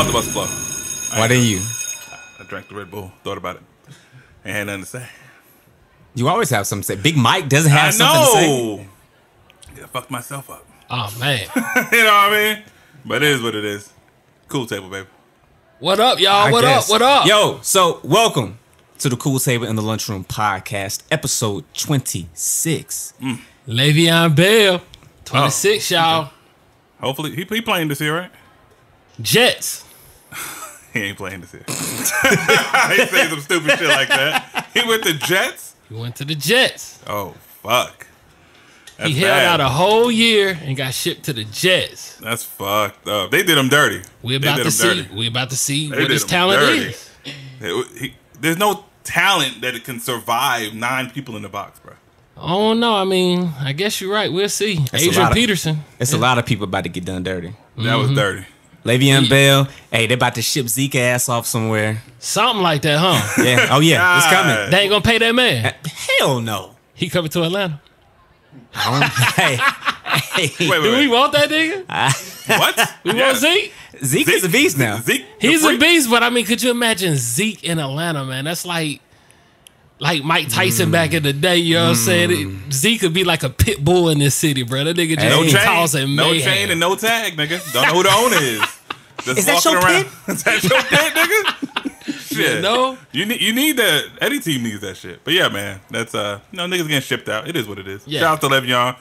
Both of us flow. Why didn't you? I drank the Red Bull. Thought about it. Ain't had nothing to say. You always have something to say. Big Mike doesn't have something to say. Yeah, I fucked myself up. Oh, man. You know what I mean? But it is what it is. Cool table, baby. What up, y'all? What up? What up? Yo, so welcome to the Cool Table in the Lunchroom podcast, episode 26. Le'Veon Bell, 26, y'all. Okay. Hopefully, he playing this year, right? Jets. He ain't playing this year. He saying some stupid shit like that. He went to Jets? He went to the Jets. Oh, fuck. That's he held out a whole year and got shipped to the Jets. That's fucked up. They did him dirty. We about to see what his talent is. There's no talent that can survive 9 people in the box, bro. Oh no, I mean, I guess you're right. We'll see. Adrian Peterson. It's a lot of people about to get done dirty. That was dirty. Le'Veon Bell, hey, they about to ship Zeke ass off somewhere. Something like that, huh? Yeah. Oh yeah, it's coming. They ain't gonna pay that man. Hell no. He coming to Atlanta. Hey. Wait. Do we want that nigga? What? We want Zeke? Zeke is a beast now. He's a beast, but I mean, could you imagine Zeke in Atlanta, man? That's like Mike Tyson back in the day, you know what I'm saying? Zeke could be like a pit bull in this city, bro. That nigga just causing mayhem. No chain and no tag, nigga. Don't know who the owner is. Just is that your around. pit? Is that your pit, nigga? Shit. You know? You need that. Any team needs that shit. But yeah, man. That's niggas getting shipped out. It is what it is. Yeah. Shout out to Le'Veon.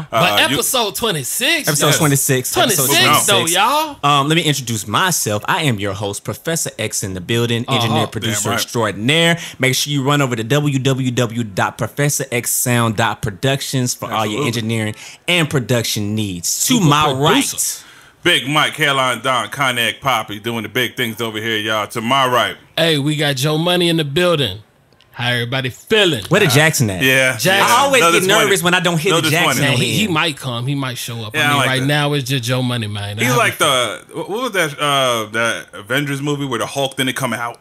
But episode 26. Episode 26. 26 though, y'all. Let me introduce myself. I am your host, Professor X in the building, engineer, producer extraordinaire. Make sure you run over to www.professorxsound.productions for all your engineering and production needs. To my right, Big Mike, Caroline Don, Cognac Poppy doing the big things over here, y'all. To my right. Hey, we got Joe Money in the building. How everybody feeling? Where the Jackson at? Yeah. Jackson. I always get nervous when I don't hear the Jackson. He might come. He might show up. Yeah, I mean, right now it's just Joe Money, man. He's like what was that Avengers movie where the Hulk didn't come out?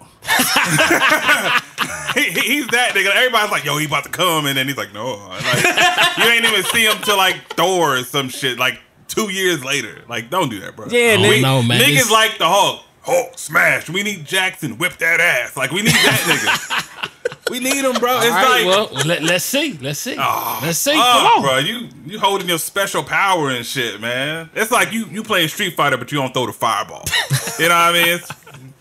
He's that nigga. Everybody's like, yo, he about to come. And then he's like, no. Like, you ain't even see him till like Thor or some shit. Like, 2 years later. Like, don't do that, bro. Yeah, man. Niggas like the Hulk. Hulk smash. We need Jackson. Whip that ass. Like, we need that nigga. We need him, bro. It's right, like, well, let's see. Let's see. Let's see. Come on, bro. You holding your special power and shit, man. It's like you playing Street Fighter, but you don't throw the fireball. You know what I mean? It's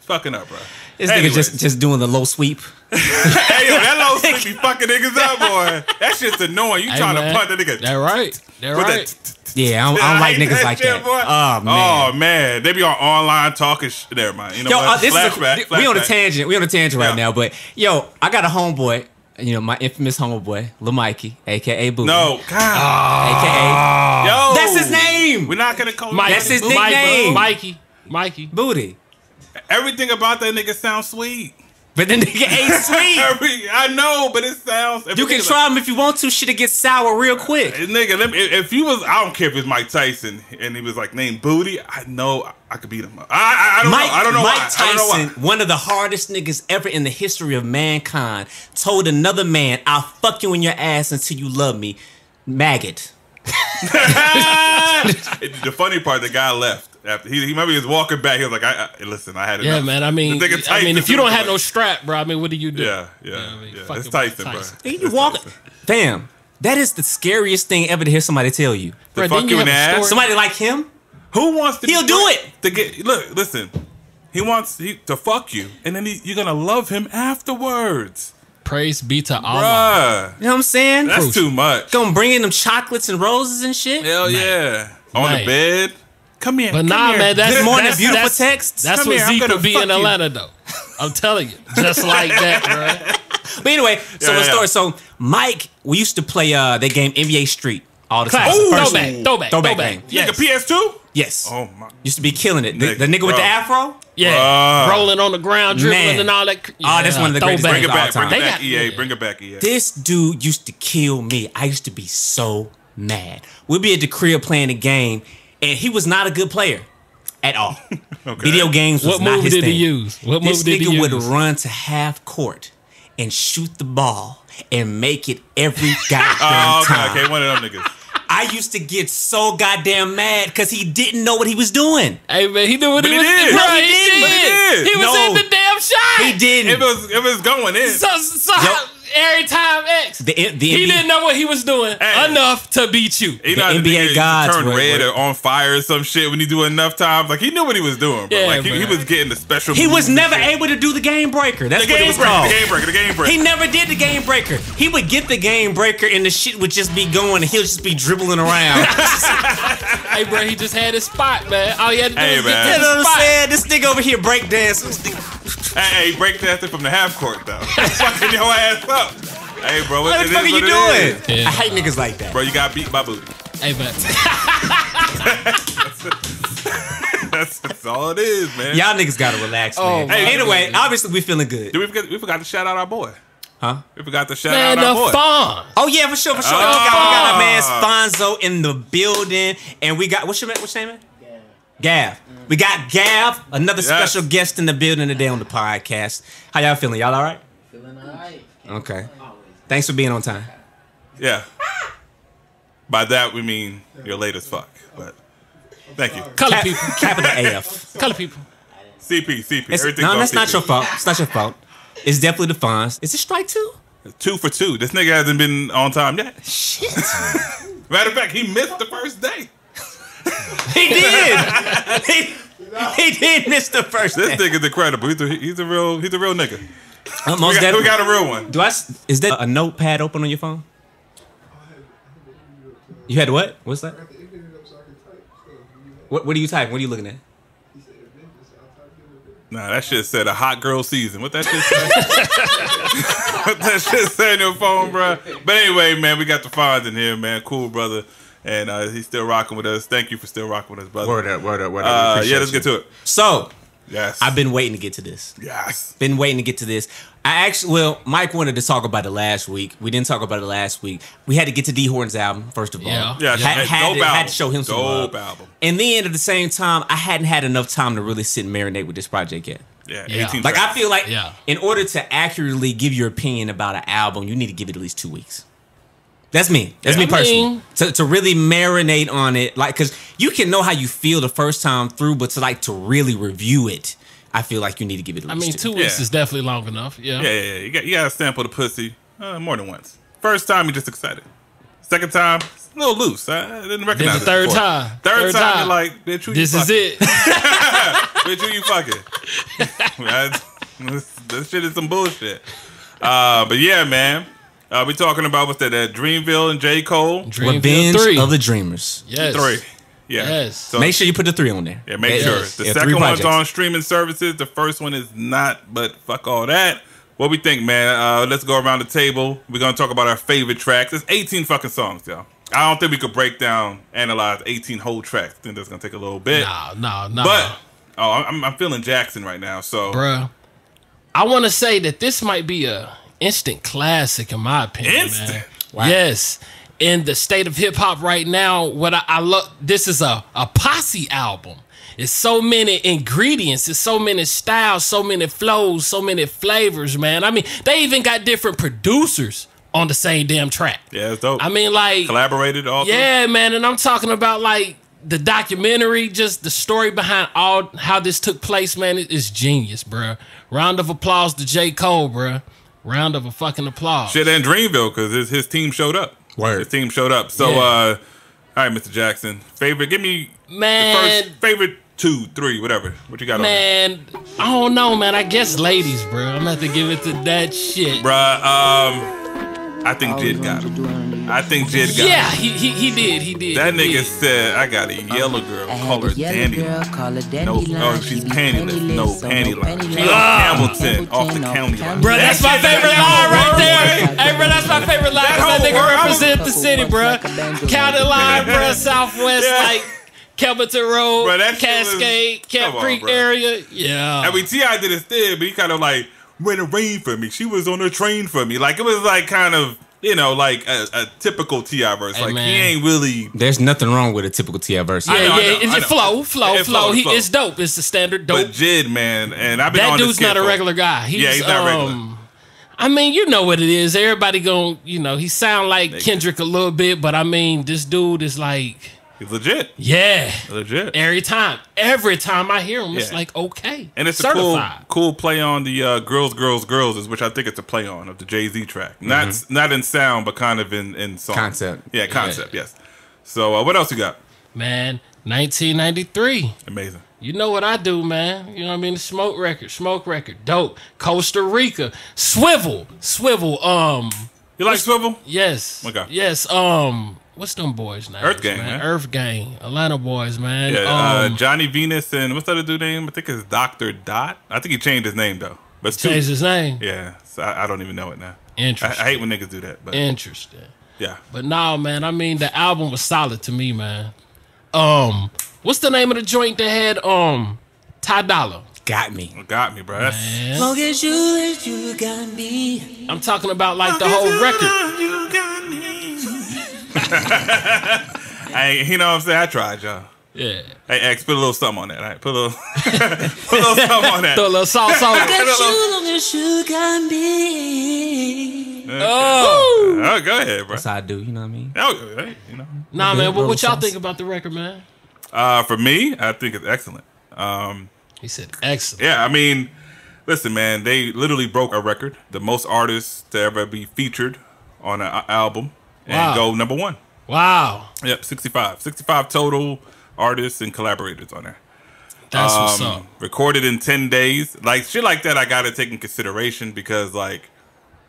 fucking up, bro. This nigga just doing the low sweep. Hey, yo, that low sweep be fucking niggas up, boy. That shit's annoying. You trying to punt that nigga. That right. Yeah, I don't like niggas like that. Boy. Oh man. Oh man, they be on online talking shit. Never mind. You know what? Flashback. We on a tangent. We on a tangent right now. But yo, I got a homeboy. You know, my infamous homeboy, Lil Mikey, aka Boo. No, God. AKA. Yo, that's his name. We're not gonna call him. That's his nickname. Mikey. Booty. Everything about that nigga sounds sweet. But the nigga ain't sweet. I know, but it sounds. You can try him if you want to. Shit'll get sour real quick. Nigga, if you was, I don't care if it's Mike Tyson and he was like named Booty. I know I could beat him up. I don't know Mike why. Tyson, one of the hardest niggas ever in the history of mankind, told another man, "I'll fuck you in your ass until you love me." Maggot. The funny part, the guy left. After he maybe was walking back, he was like, listen, I had enough. Yeah, man. I mean, if you don't have no strap, bro, I mean, what do you do? Yeah. It's Tyson, bro. You walk, fam. That is the scariest thing ever to hear somebody tell you. To fuck you in the ass. Somebody like him, who wants to? He'll do it. To get listen. He wants to fuck you, and then you're gonna love him afterwards. Praise be to Allah. You know what I'm saying? That's too much. Gonna bring in them chocolates and roses and shit. Hell yeah. On the bed. Come here. But man, that's more than beautiful texts. That's what Zeke would be in Atlanta, though. I'm telling you, just like that, bro. But anyway, so the story. So Mike, we used to play that game NBA Street all the time. Throwback game. Yes. Like a PS2? Yes. Oh my. Used to be killing it. The nigga with the afro. Yeah, rolling on the ground, dribbling and all that. That's one of the greatest Bring it games of all back, time. Bring it back, EA. This dude used to kill me. I used to be so mad. We'd be at the crib playing the game, and he was not a good player at all. Video games was not his thing. What move did he use? This nigga would run to half court and shoot the ball and make it every goddamn time. Okay, one of them niggas. I used to get so goddamn mad because he didn't know what he was doing. Hey man, he knew what he was did. doing. No, he did. He was in the damn shot. He didn't. If it was going in. So every time X, the he NBA, didn't know what he was doing enough to beat you. He the NBA gods turn red or on fire or some shit when he do enough times. Like he knew what he was doing, bro. Yeah, like he was getting the special. He was moves never and shit. able to do the game breaker. That's The what it game was breaker. called. The game breaker. He never did the game breaker. He would get the game breaker and the shit would just be going and he'll just be dribbling around. Hey bro, he just had his spot, man. All he had to do was You get to know the what I'm spot. saying? This nigga over here break dancing. Hey, break dancing from the half court though. Fucking your ass up. Hey, bro, What the fuck are you doing? I hate niggas like that. Bro, you got beat by booty. Hey man. That's all it is, man. Y'all niggas gotta relax, man. Hey, anyway, obviously we feeling good. We forgot to shout out our boy. Huh? We forgot to shout Man, out our the boy. fun. Oh yeah, for sure. We got our man Fonzo in the building, and we got what's your name, man? Gav. We got Gav, another special guest in the building today on the podcast. How y'all feeling? Y'all all right? Feeling alright. Okay. Thanks for being on time. Yeah. By that we mean you're late as fuck. But thank you. Color people. Capital AF. Color people. CP. Everything's No, on that's not CP. your fault. It's not your fault. It's definitely the Fonz. Is it strike two? 2 for 2. This nigga hasn't been on time yet. Shit. Matter of fact, he missed the first day. He did. He did miss the first This day. nigga's incredible. He's a real nigga. Most We definitely. got a real one. Is there a notepad open on your phone? You had what? What's that? What are you typing? What are you looking at? Nah, that shit said a hot girl season. What that shit say? What that shit say in your phone, bro? But anyway, man, we got the Fonz in here, man. Cool brother. And he's still rocking with us. Thank you for still rocking with us, brother. Word up. Yeah, let's get to it. So, Yes. I've been waiting to get to this. Yes. Been waiting to get to this. Mike wanted to talk about it last week. We didn't talk about it last week. We had to get to D Horn's album, first of all. Yeah. Had to show him some dope love. album. And then at the same time, I hadn't had enough time to really sit and marinate with this project yet. Yeah, Yeah. 18 Like, tracks. I feel like Yeah. in order to accurately give your opinion about an album, you need to give it at least 2 weeks. That's me. That's Yeah. me personally. To really marinate on it, like, because you can know how you feel the first time through, but to really review it, I feel like you need to give it at least 2. 2 weeks Yeah. is definitely long enough. Yeah. Yeah. You got to sample the pussy more than once. First time, you're just excited. Second time, it's a little loose. I didn't recognize Then the it third before. time. Third time, you're like, bitch, who This you is fucking? it. Bitch, who you fucking? This shit is some bullshit. But yeah, man. We talking about what's that? Dreamville and J. Cole. Revenge 3. of the Dreamers. Yes. 3. Yeah. Yes. So, Make sure you put the 3 on there. yeah, make Yes. sure. The Yeah, 3 second one's projects. on streaming services. The first one is not, but fuck all that. What we think, man? Let's go around the table. We're going to talk about our favorite tracks. There's 18 fucking songs, y'all. I don't think we could analyze 18 whole tracks. I think that's going to take a little bit. No. But, I'm feeling Jackson right now, so. Bruh, I want to say that this might be a instant classic in my opinion. Instant? Man. Wow. Yes. In the state of hip hop right now, what I love, this is a posse album. It's so many ingredients, it's so many styles, so many flows, so many flavors, man. I mean, they even got different producers on the same damn track. Yeah, it's dope. I mean, like, Collaborated all yeah, man, and I'm talking about like the documentary, just the story behind all how this took place, man. It is genius, bruh. Round of applause to J. Cole, bruh. Round of a fucking applause. Shit in Dreamville because his team showed up. Word. His team showed up. So, Yeah. all right, Mr. Jackson. Favorite, give me Man. the first favorite 2, 3, whatever. What you got on there? Man, I don't know, man. I guess ladies, bro. I'm gonna have to give it to that shit. Bruh, I think Jid got him. I think Jid got Yeah, him. he did. That he nigga did. said, I got a yellow girl, call her Dandelion. No, she's pantyless. No, Pantyline. She on Hamilton, off the county line. Bro, that's my favorite line right there. Hey, bro, that's my favorite line. That whole nigga word, represent the city, bro. County line, bro, Southwest, Yeah. like Kelberton Road, Bro, that shit Cascade, was- Camp come on, Creek bro. area. Yeah. I mean, T.I. did his thing, but he kind of like ran a rain for me. She was on the train for me. Like, it was like kind of, like a typical T.I. verse. Hey, like, man. he ain't really. There's nothing wrong with a typical T.I. verse. Yeah, I know, it's I know. flow. It flow. It's dope. It's the standard dope. But Jid, man, and I've been That on dude's this kid not a for- regular guy. Yeah, he's not regular. I mean, you know what it is. Everybody he sound like Kendrick a little bit, but I mean, this dude is like... He's legit. Yeah. Legit. Every time I hear him, it's like, okay. And it's certified. a cool play on the Girls, Girls, Girls, which I think it's a play on of the Jay-Z track. Not in sound, but kind of in song. Concept. Yeah, concept, yes. So what else you got? Man, 1993. Amazing. You know what I do, man. You know what I mean? The smoke record. Dope. Costa Rica. Swivel. You like Swivel? Yes. Okay. Yes. What's them boys' names? Earth Gang, man. Earth Gang. Atlanta boys, man. Yeah, Johnny Venus and what's the other dude name? I think it's Dr. Dot. I think he changed his name, though. But changed his name? Yeah. So I don't even know it now. Interesting. I hate when niggas do that. But interesting. Yeah. But nah, man. I mean, the album was solid to me, man. What's the name of the joint that had Ty Dolla? Got me, bro. That's long as you got me. I'm talking about like the whole record. You got me. You know what I'm saying? I tried, y'all. Yeah. Hey, X, put a little something on that. All right, put a little something on that. Throw a little sauce on it. Long as you got me. Okay. Oh, go ahead, bro. That's how I do. You know what I mean? Oh, hey, you know. Nah, man. What y'all think about the record, man? For me, I think it's excellent. He said excellent. Yeah, I mean, listen, man, they literally broke a record. The most artists to ever be featured on an album and go number one. Wow. Yep, 65. 65 total artists and collaborators on there. That's what's up. Recorded in 10 days. Like, shit like that I got to take in consideration because, like,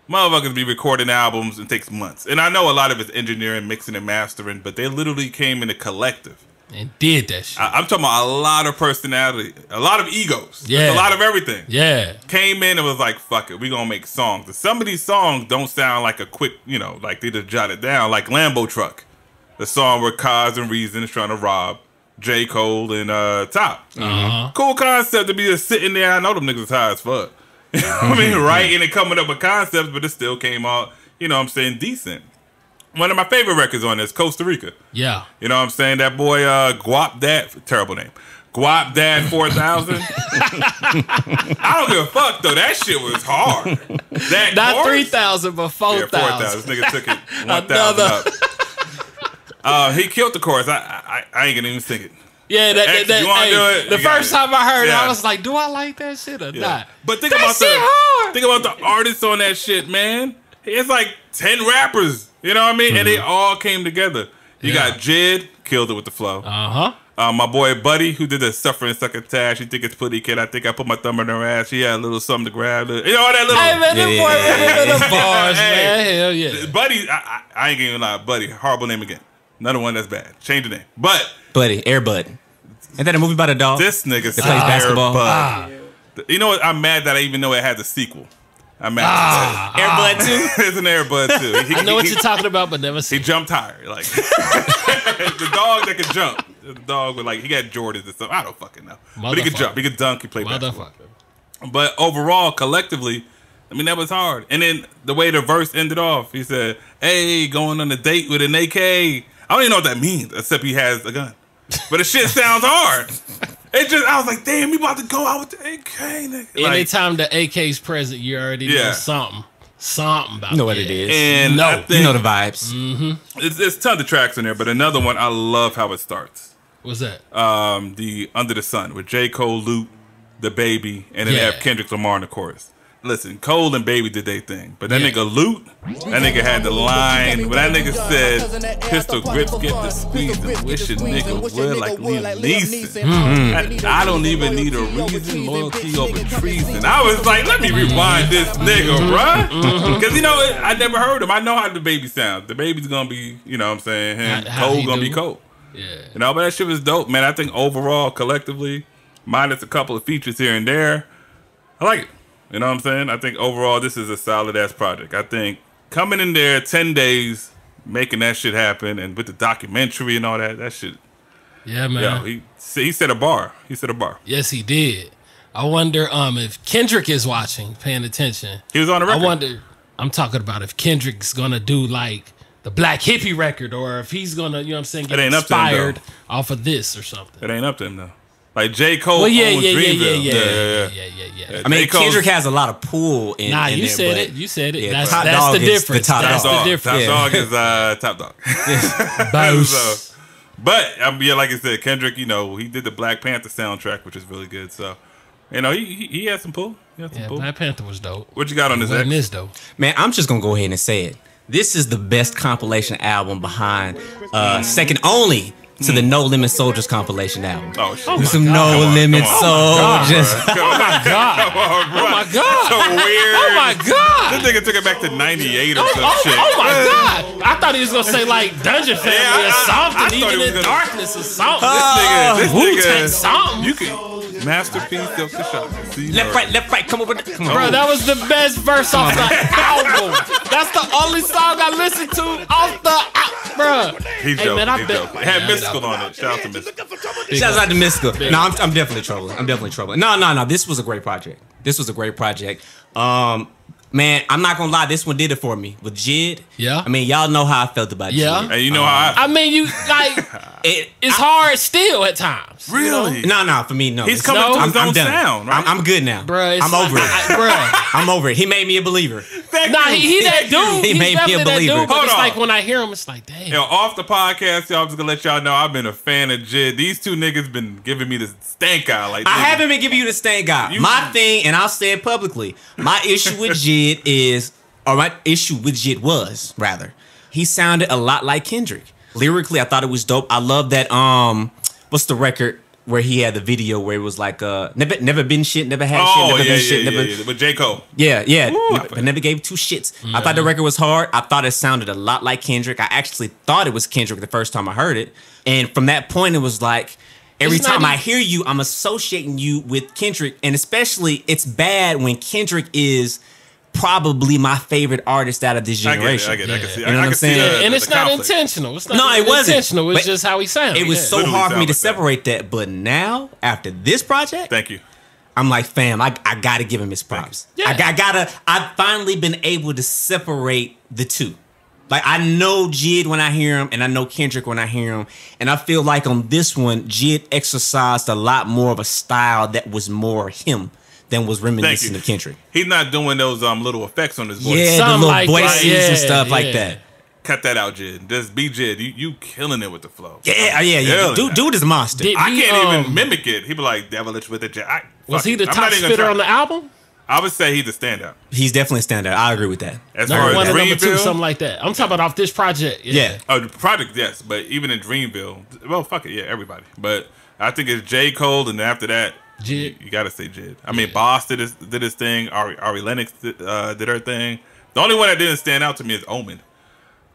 motherfuckers be recording albums and takes months. And I know a lot of it's engineering, mixing, and mastering, but they literally came in a collective. And did that shit. I'm talking about a lot of personality, a lot of egos, yeah, a lot of everything. Yeah, came in and was like, "Fuck it, we gonna make songs." And some of these songs don't sound like a quick, like they just jotted down, like Lambo Truck, the song where Cause and Reason is trying to rob J. Cole and Top. Cool concept to be just sitting there. I know them niggas high as fuck. I mean, right? And it coming up with concepts, but it still came out, you know what I'm saying, decent. One of my favorite records on this, Costa Rica. Yeah. You know what I'm saying? That boy, Guap Dad, terrible name. Guap Dad 4000. I don't give a fuck, though. That shit was hard. That not 3,000, but 4,000. Yeah, 4,000. This nigga took it 1,000 up. He killed the chorus. I ain't gonna even sing it. Yeah, you want to do it? The first time I heard it, I was like, do I like that shit or not? But think about the artists on that shit, man. It's like 10 rappers. You know what I mean? And they all came together. You got Jid, killed it with the flow. My boy Buddy, who did the Suffering Succotash. You think it's Putty Kid. I think I put my thumb in her ass. She had a little something to grab. You know, all that little... Hey, man, them bars, man. Hell yeah. Buddy, I ain't gonna lie. Buddy, horrible name again. Another one that's bad. Change the name. But... Buddy, Air Bud. Ain't that a movie about a dog? This nigga that plays basketball. You know what? I'm mad that I even know it had the sequel. I'm mad. Air Bud 2? It's an Air Bud 2. I know what you're talking about, but never seen. He jumped higher. Like the dog that can jump. The dog with he got Jordans and stuff. I don't fucking know. But he could jump. He could dunk. He played basketball. But overall, collectively, I mean, that was hard. And then the way the verse ended off, he said, "Hey, going on a date with an AK." I don't even know what that means, except he has a gun. But the shit sounds hard. I was like, damn, we about to go out with the AK, nigga. Anytime the AK's present, you already know something. Something about it. You know what it is. And you know the vibes. It's tons of tracks in there, but another one, I love how it starts. What's that? The Under the Sun with J. Cole, Luke, The Baby, and then they have Kendrick Lamar in the chorus. Listen, Cole and Baby did their thing, but that nigga Luke, that nigga had the line when that nigga said, "Pistol grips get the squeeze and wish a nigga would like Liam Neeson." I don't even need a reason, loyalty over treason. I was like, let me rewind this nigga, bruh. Because, I never heard him. I know how the Baby sounds. The Baby's gonna be, you know what I'm saying, him. Cole gonna be Cole. Yeah. But that shit was dope, man. I think overall, collectively, minus a couple of features here and there, I like it. You know what I'm saying? I think overall this is a solid-ass project. I think coming in there 10 days, making that shit happen, and with the documentary and all that shit. Yeah, man. Yo, he set a bar. He set a bar. Yes, he did. I wonder if Kendrick is watching, paying attention. He was on the record. I wonder, I'm talking about if Kendrick's going to do like the Black Hippie record or if he's going to, you know what I'm saying, get inspired off of this or something. It ain't up to him, though. Like J. Cole owns Dreamville. Yeah. I mean, Kendrick has a lot of pull in. Nah, in you there, said but it. You said it. Yeah, That's the difference. That's the difference. Top dog is top dog. Boss. But like I said, Kendrick, he did the Black Panther soundtrack, which is really good. So, he had some pull. Black Panther was dope. What you got on this? This though, man, I'm just gonna go ahead and say it. This is the best compilation album behind, second only to the No Limit Soldiers compilation album. Oh shit! Some No Limit Soldiers. Oh my god! Oh my god! So weird. Oh my god! This nigga took it back to '98 or some shit. Oh my god! I thought he was gonna say like Dungeon Family or something, even in darkness or something. This nigga, something. You can masterpiece of the shot. Left, right, come on. Bro, that was the best verse off the album. That's the only song I listened to off the album, bro. He's joking. Man, it had Mystical on it. Shout out to Mystical. Shout out to Mystical. No, I'm definitely troubling. No. This was a great project. Man, I'm not gonna lie, this one did it for me. With Jid, yeah. I mean, y'all know how I felt about Jid. And you know how I mean, you like it's hard still at times. Really? No, for me, no. He's coming to his own sound, right? I'm good now. Bruh, I'm over it. I'm over it. He made me a believer. Nah, he that dude. He made me a believer. But it's like when I hear him, it's like, damn. Off the podcast, y'all, I'm just gonna let y'all know I've been a fan of Jid. These two niggas been giving me the stank eye. Like, I haven't been giving you the stank eye. My thing, and I'll say it publicly, my issue with Jid was, rather, he sounded a lot like Kendrick. Lyrically, I thought it was dope. I love that, what's the record where he had the video where it was like, never been shit, never had shit, never been shit, never... With J. Cole. Yeah. I never gave two shits. I thought the record was hard. I thought it sounded a lot like Kendrick. I actually thought it was Kendrick the first time I heard it. And from that point, it was like, every time I hear you, I'm associating you with Kendrick. And especially, it's bad when Kendrick is probably my favorite artist out of this generation. I get it. I can see. You know what I'm saying? And it's not intentional. It wasn't intentional. It's just how he sounds. It was so hard for me to separate that. But now, after this project, thank you. I'm like, fam, I gotta give him his props. Yeah. I've finally been able to separate the two. Like, I know Jid when I hear him, and I know Kendrick when I hear him. And I feel like on this one, Jid exercised a lot more of a style that was more him than was reminiscent of Kendrick. He's not doing those little effects on his voice. Yeah, the little voices and stuff like that. Cut that out, Jid. Just be Jid. You killing it with the flow. Yeah. Dude is a monster. I can't even mimic it. He be like, devilish with it. Was he the top spitter on the album? I would say he's a standout. He's definitely a standout. I agree with that. As far as number two, something like that. I'm talking about off this project. Yeah. Oh, the project, yes. But even in Dreamville, well, fuck it, yeah, everybody. But I think it's J. Cole, and after that, Jid. You gotta say Jid. I mean, Boss did his thing. Ari Lennox did her thing. The only one that didn't stand out to me is Omen.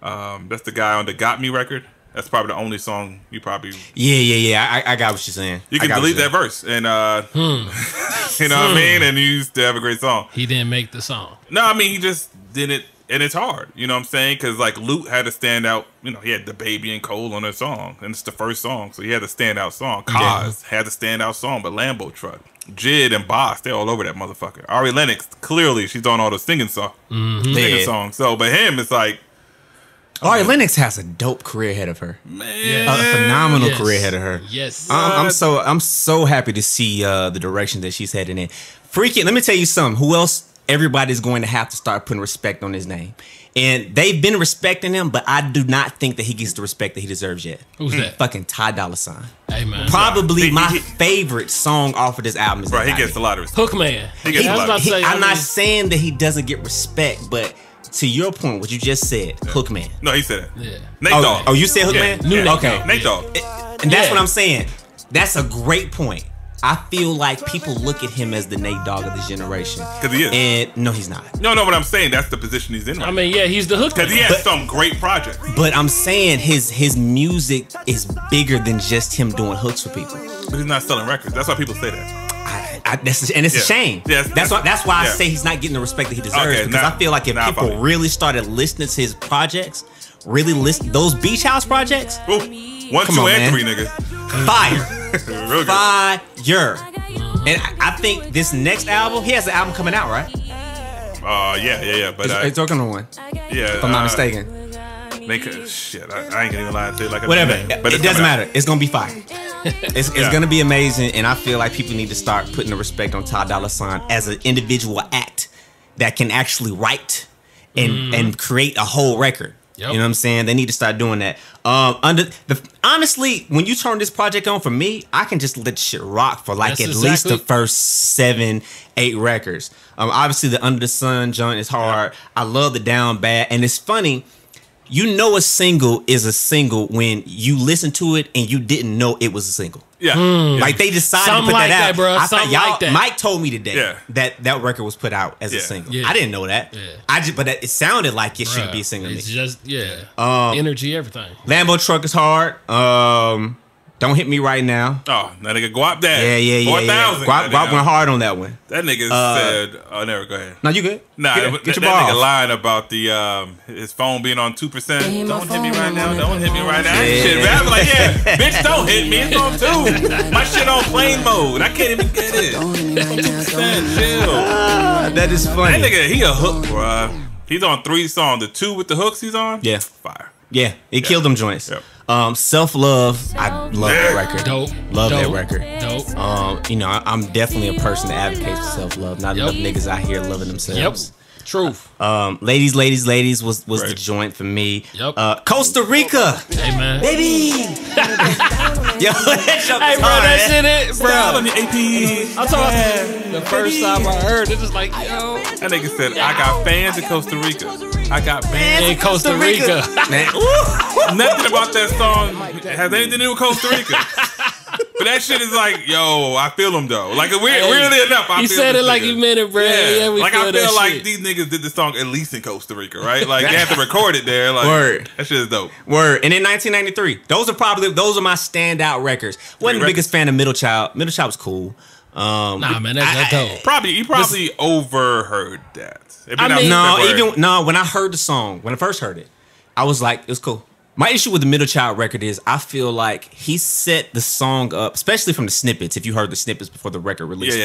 That's the guy on the Got Me record. That's probably the only song you probably... Yeah. I got what you're saying. You can delete that verse. And, you know what I mean? And you used to have a great song. He didn't make the song. No, I mean, he just didn't... And it's hard. You know what I'm saying? Because, like, Lute had to stand out. You know, he had The Baby and Cole on their song. And it's the first song. So he had to stand out song. Kaz had to stand out song, but Lambo Truck. Jid and Boss, they're all over that motherfucker. Ari Lennox, clearly, she's on all the singing songs. So, but him, it's like... Ari Lennox has a dope career ahead of her. Man. A phenomenal career ahead of her. Yes. I'm so happy to see the direction that she's heading in. Freaking, let me tell you something. Who else everybody's going to have to start putting respect on his name? And they've been respecting him, but I do not think that he gets the respect that he deserves yet. Who's that? Fucking Ty Dolla $ign. Hey, man. Probably my favorite song off of this album is Right, he gets a lot of respect. Hookman. I'm not saying that he doesn't get respect, but to your point, what you just said, Hookman. No, he said it. Yeah. Nate Dogg. Oh, you said Hookman? Yeah. Okay. Nate Dogg. And that's what I'm saying. That's a great point. I feel like people look at him as the Nate Dogg of this generation. Because he is. And no, he's not. No, what I'm saying, that's the position he's in right I mean, yeah, he's the Hookman. Because he has some great projects. But I'm saying his music is bigger than just him doing hooks for people. But he's not selling records. That's why people say that. And it's a shame. Yes, that's why I say he's not getting the respect that he deserves. Because I feel like if people really started listening to his projects, really listen those Beach House projects. Ooh, 1, 2, and 3, nigga. Fire. Real good. Fire. And I think this next album, he has an album coming out, right? Yeah. But it's working on one. Yeah, if I'm not mistaken. Shit, I ain't gonna even lie to you like whatever. But it doesn't matter. It's gonna be fire. It's gonna be amazing, and I feel like people need to start putting the respect on Ty Dolla $ign as an individual act that can actually write and create a whole record. Yep. You know what I'm saying? They need to start doing that. Honestly, when you turn this project on, for me, I can just let shit rock for like least the first 7-8 records. Obviously, the Under the Sun joint is hard. Yeah. I love the Down Bad, and it's funny. You know a single is a single when you listen to it and you didn't know it was a single. Yeah. Like they decided to put that out. Bro. Mike told me today that record was put out as a single. Yeah. I didn't know that. Yeah. But it sounded like it should be a single. It's just, energy, everything. Lambo Truck is hard. Don't Hit Me Right Now. Oh, that nigga Guap Dad. Yeah. 4,000. Guap went hard on that one. That nigga said, oh, never, go ahead. No, you good. Nah, get your ball. That nigga lying about his phone being on 2%. Don't hit me right now. Don't hit me right now. Yeah. Shit, man. I'm like, bitch, don't hit me. It's on 2. My shit on plane mode. I can't even get it. 2%, chill. That is funny. That nigga, he a hook, bro. He's on 3 songs. The 2 with the hooks he's on? Yeah. Fire. Yeah, it killed them joints. Yep. Self Love, I love that record. Dope. Love that record. Dope. I'm definitely a person that advocates for self love. Not enough niggas out here loving themselves. Yep. Truth. Ladies was the joint for me. Yep. Costa Rica. Hey man. Baby. Yo, hey bro, that shit it, bro. I'm talking the first time I heard it, just like, yo. That nigga said, I got fans in Costa Rica. I got fans in Costa Rica. Nothing about that song has anything to do with Costa Rica. But that shit is like, yo, I feel them though. Like weirdly enough, I feel. He said it like he meant it, bro. Yeah, like I feel like these niggas did the song at least in Costa Rica, right? Like they have to record it there. Like, word. That shit is dope. Word. And in 1993, those are my standout records. Wasn't the biggest fan of Middle Child. Middle Child was cool. Nah, man, that's dope. You probably overheard that. When I heard the song, when I first heard it, I was like, it was cool. My issue with the Middle Child record is I feel like he set the song up, especially from the snippets. If you heard the snippets before the record released,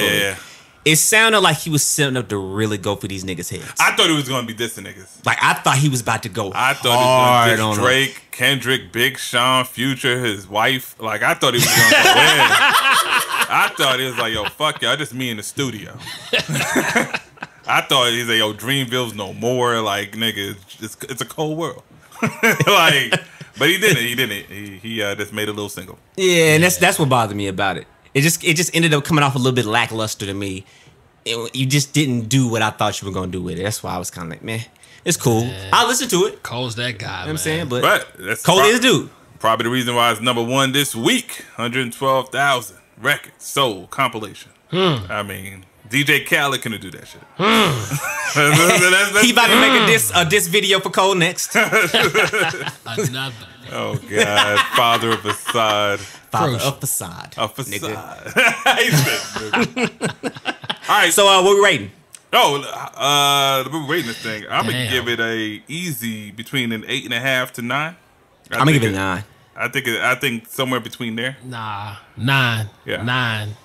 it sounded like he was setting up to really go for these niggas' heads. I thought he was going to be dissing niggas. Like I thought he was about to go. I thought he was going to diss Drake, Kendrick, Big Sean, Future, his wife. Like I thought he was going to go in. I thought he was like, yo, fuck y'all, just me in the studio. I thought he's like, yo, Dreamville's no more. Like nigga, it's a cold world. Like, but he didn't. He just made a little single. Yeah, and that's what bothered me about it. It just ended up coming off a little bit lackluster to me. You just didn't do what I thought you were gonna do with it. That's why I was kind of like, man, it's cool. Yeah. I'll listen to it. Cole's that guy. You know what I'm saying, but that's Cole is dude. Probably the reason why it's #1 this week. 112,000 records sold compilation. I mean, DJ Khaled couldn't do that shit. He about to make a diss video for Cole next. Another. Oh God, father of facade. Father of facade. A facade. All right. So what we rating? We're rating this thing. I'm gonna give it a easy between an 8.5 to 9. I'm gonna give it a 9. I think somewhere between there. Nah, 9. Yeah. 9.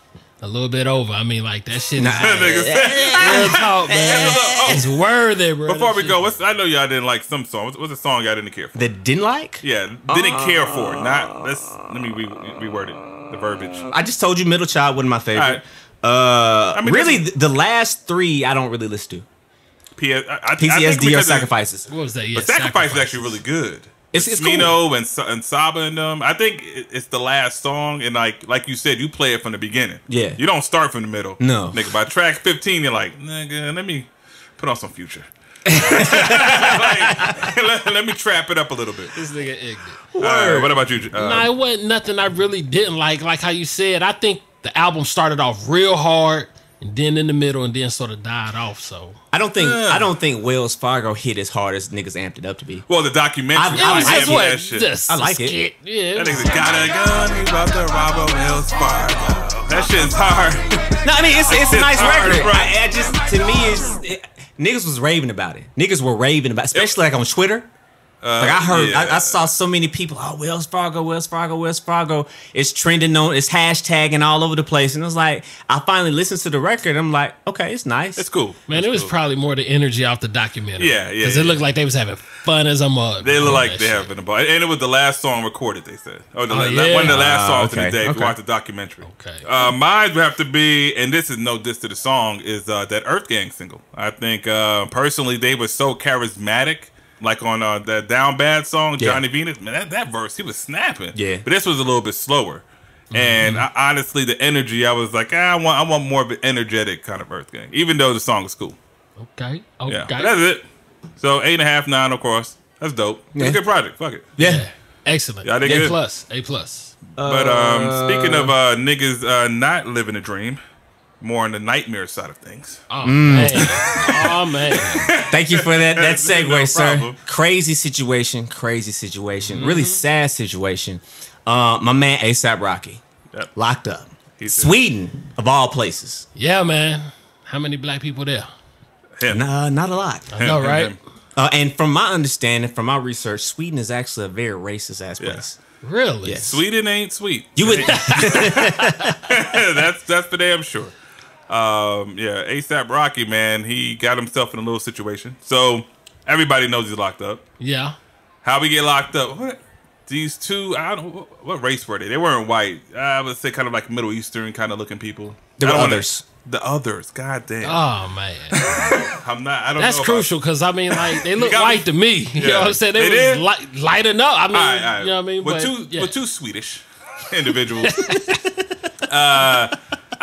A little bit over. I mean, like that shit. Nah. Real talk, man. It's worthy, bro. Before we go, I know y'all didn't like some songs. What's a song y'all didn't care for? That didn't like? Yeah, didn't care for. Let me reword it. The verbiage. I just told you, Middle Child wasn't my favorite. Right. Really, the last 3 I don't really listen to. PTSD or Sacrifices. What was that? Yeah, but Sacrifices is actually really good. It's Smino cool. and Saba and them. I think it's the last song, and like you said, you play it from the beginning. Yeah, you don't start from the middle. No, nigga. By track 15, you're like, nigga, let me put on some Future. let me trap it up a little bit. This nigga ignorant. What about you? Nah, it wasn't nothing I really didn't like. Like how you said, I think the album started off real hard. And then in the middle, and then sort of died off. So I don't think Wells Fargo hit as hard as niggas amped it up to be. Well, the documentary, that shit. I like it. Yeah, that nigga got a gun, he about to rob a Wells Fargo. That shit's hard. No, I mean it's a nice record. I just to me niggas was raving about it. Niggas were raving about it, especially like on Twitter. Like I heard, yeah. I saw so many people. Oh, Wells Fargo, Wells Fargo, Wells Fargo. It's trending on. It's hashtagging all over the place. And it was like, I finally listened to the record. I'm like, okay, it's nice. It's cool. Man, it was probably more the energy off the documentary. Yeah. Because it looked like they was having fun as a mug. They look like they having a ball, and it was the last song recorded. They said, one of the last songs of the day. If you watch the documentary. Okay. Mine would have to be, and this is no diss to the song, is that Earth Gang single. I think personally they were so charismatic. Like on that Down Bad song, Johnny Venus, man, that verse, he was snapping. Yeah. But this was a little bit slower. And honestly, the energy, I was like, I want more of an energetic kind of Earth Gang, even though the song was cool. Okay. Yeah, but that's it. So 8.5, 9, of course. That's dope. Yeah. It's a good project. Fuck it. Yeah. Excellent. Yeah, they good. A+. But speaking of niggas not living a dream, more on the nightmare side of things. Oh, man. Oh, man. Thank you for that segue, No sir. problem. Crazy situation. Really sad situation. My man ASAP Rocky, locked up. Sweden, of all places. Yeah, man. How many black people there? Him. Not a lot. I know, right? And from my understanding, from my research, Sweden is actually a very racist ass place. Really? Yes. Sweden ain't sweet. You would. That's for damn sure. ASAP Rocky, man, he got himself in a little situation. So everybody knows he's locked up. Yeah. How we get locked up? What? These two, I don't know, what race were they? They weren't white. I would say kind of like Middle Eastern kind of looking people. The others. The others. God damn. Oh, man. I don't know. That's crucial because, I mean, like, they look white to me. You know what I'm saying? They did? was lighting up. I mean, All right. you know what I mean? We're two Swedish individuals.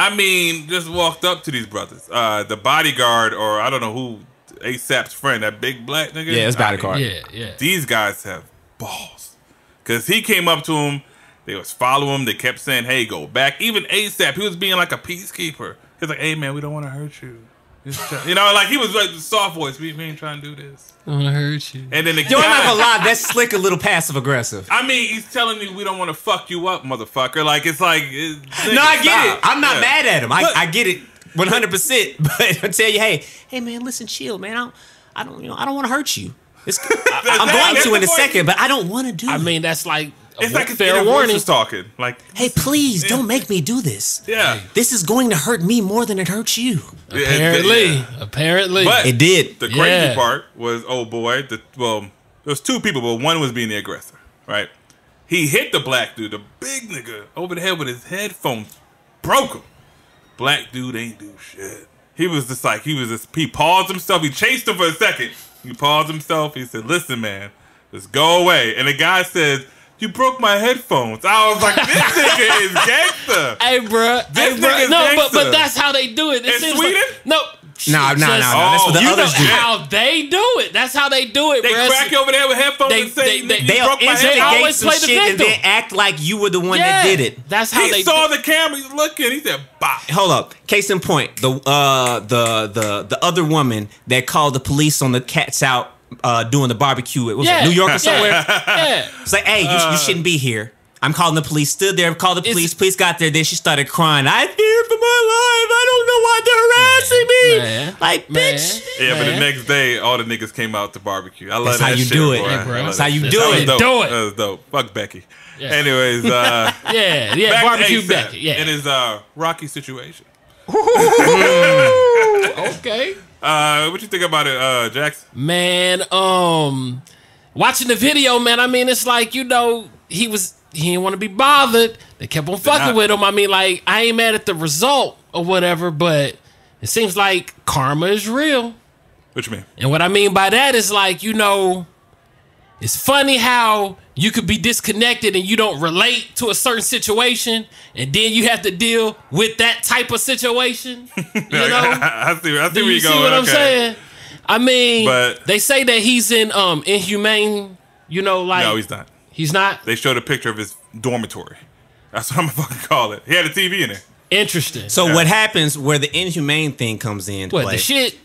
I mean, just walked up to these brothers. The bodyguard, or I don't know who, ASAP's friend, that big black nigga. Yeah, it's bodyguard. Yeah. These guys have balls. Because he came up to him, they was following him, they kept saying, hey, go back. Even ASAP, he was being like a peacekeeper. He was like, hey, man, we don't want to hurt you. You know, like he was like the soft voice. We ain't trying to do this. I want to hurt you. And then the Yo, I'm not gonna lie, that's slick, a little passive aggressive. I mean, he's telling me we don't want to fuck you up, motherfucker. Like it's like No, I get it. I'm not mad at him. I get it 100%. But I tell you, hey man, listen, chill, man. I don't want to hurt you. I'm going to in a second, but I don't want to do it. I mean, that's like it's like fair warning. Is talking like, hey, please don't make me do this. Yeah, this is going to hurt me more than it hurts you. Apparently, but it did. The crazy part was, oh boy, there was two people, but one was being the aggressor. Right, he hit the black dude, the big nigga, over the head with his headphones, broke him. Black dude ain't do shit. He paused himself. He chased him for a second. He paused himself. He said, listen, man, just go away. And the guy says, you broke my headphones. I was like, this nigga is gangster. Hey, bro. No, but that's how they do it. In Sweden? Like, no. No. That's what the others do. How they do it. That's how they do it, They bro. crack you over there with headphones and say, they always some shit and then act like you were the one that did it. That's how he saw the camera. He's looking. He said, "Bop." Hold up. Case in point, the other woman that called the police on the cats out doing the barbecue. It was New York or somewhere. Yeah. It's like, hey, you shouldn't be here. I'm calling the police. Stood there, called the police. Police got there. Then she started crying. I fear for my life. I don't know why they're harassing me. Man. Like, bitch. Yeah, but the next day, all the niggas came out to barbecue. I love That's that how you shit, do it. boy. Hey, bro. That's how you do That it. was dope. Fuck Becky. Yeah. Anyways, yeah, barbecue Becky. Yeah. In his Rocky situation. Okay. What you think about it, Jackson? Man, watching the video, man, I mean, it's like, you know, he didn't want to be bothered. They kept on fucking with him. I mean, like, I ain't mad at the result or whatever, but it seems like karma is real. What you mean? And what I mean by that is like, you know, it's funny how you could be disconnected and you don't relate to a certain situation, and then you have to deal with that type of situation. You know? I see where you're going. You see what I'm saying? I mean, but they say that he's in inhumane, you know, like. No, he's not. He's not? They showed a picture of his dormitory. That's what I'm gonna fucking call it. He had a TV in there. Interesting. So what happens where the inhumane thing comes in? What, the shit?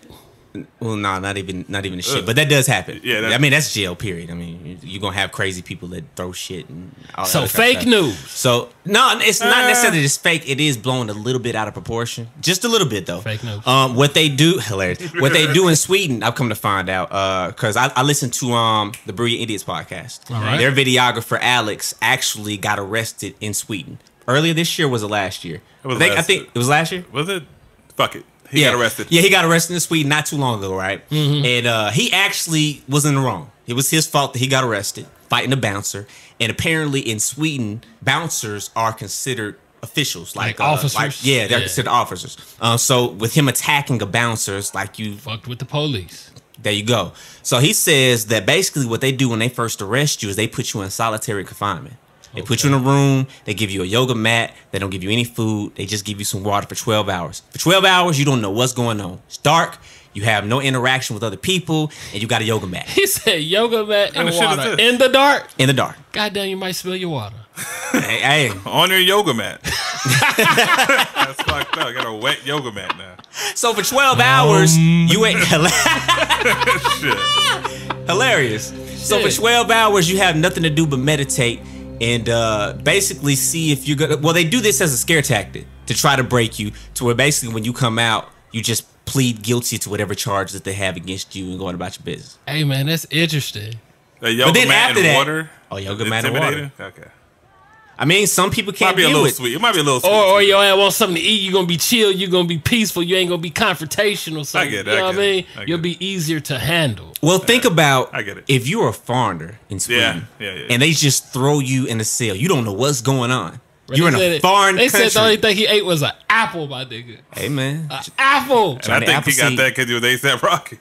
Well, no, not even the shit. But that does happen. Yeah, I mean, that's jail. Period. I mean, you're gonna have crazy people that throw shit and all that. So fake news. So no, it's not necessarily just fake. It is blown a little bit out of proportion, just a little bit though. Fake news. What they do, hilarious. What they do in Sweden, I've come to find out because I listened to the Brilliant Idiots podcast. All right. Their videographer Alex actually got arrested in Sweden earlier this year. Was it last year? I think it was last year. Was it? Fuck it. He got arrested. Yeah, he got arrested in Sweden not too long ago, right? Mm-hmm. And he actually was in the wrong. It was his fault that he got arrested fighting a bouncer. And apparently in Sweden, bouncers are considered officials, like officers. They're considered officers. So with him attacking a bouncer, it's like you fucked with the police. There you go. So he says that basically what they do when they first arrest you is they put you in solitary confinement. They put you in a room, they give you a yoga mat, they don't give you any food, they just give you some water for 12 hours. For 12 hours, you don't know what's going on. It's dark, you have no interaction with other people, and you got a yoga mat. He said yoga mat and water in the dark? In the dark. Goddamn, you might spill your water. Hey. On your yoga mat. That's fucked up. I got a wet yoga mat now. So for 12 hours, you ain't... Shit. Hilarious. So for 12 hours, you have nothing to do but meditate and basically see if you're gonna. Well, they do this as a scare tactic to try to break you to where basically when you come out, you just plead guilty to whatever charge that they have against you and going about your business. Hey man, that's interesting. A yoga mat and water. Oh, yoga mat and water. Okay. I mean, some people can't might be a little sweet. It might be a little sweet. Or your ass want something to eat. You're gonna be chill. You're gonna be peaceful. You ain't gonna be confrontational. So, I get it. You know what I mean? You'll be easier to handle. Well, think about I get it. If you're a foreigner in Sweden, yeah. and they just throw you in a cell. You don't know what's going on. You're in a foreign country. They said the only thing he ate was an apple, my nigga. Hey man, an apple. And I think he got that because he was ASAP Rocky.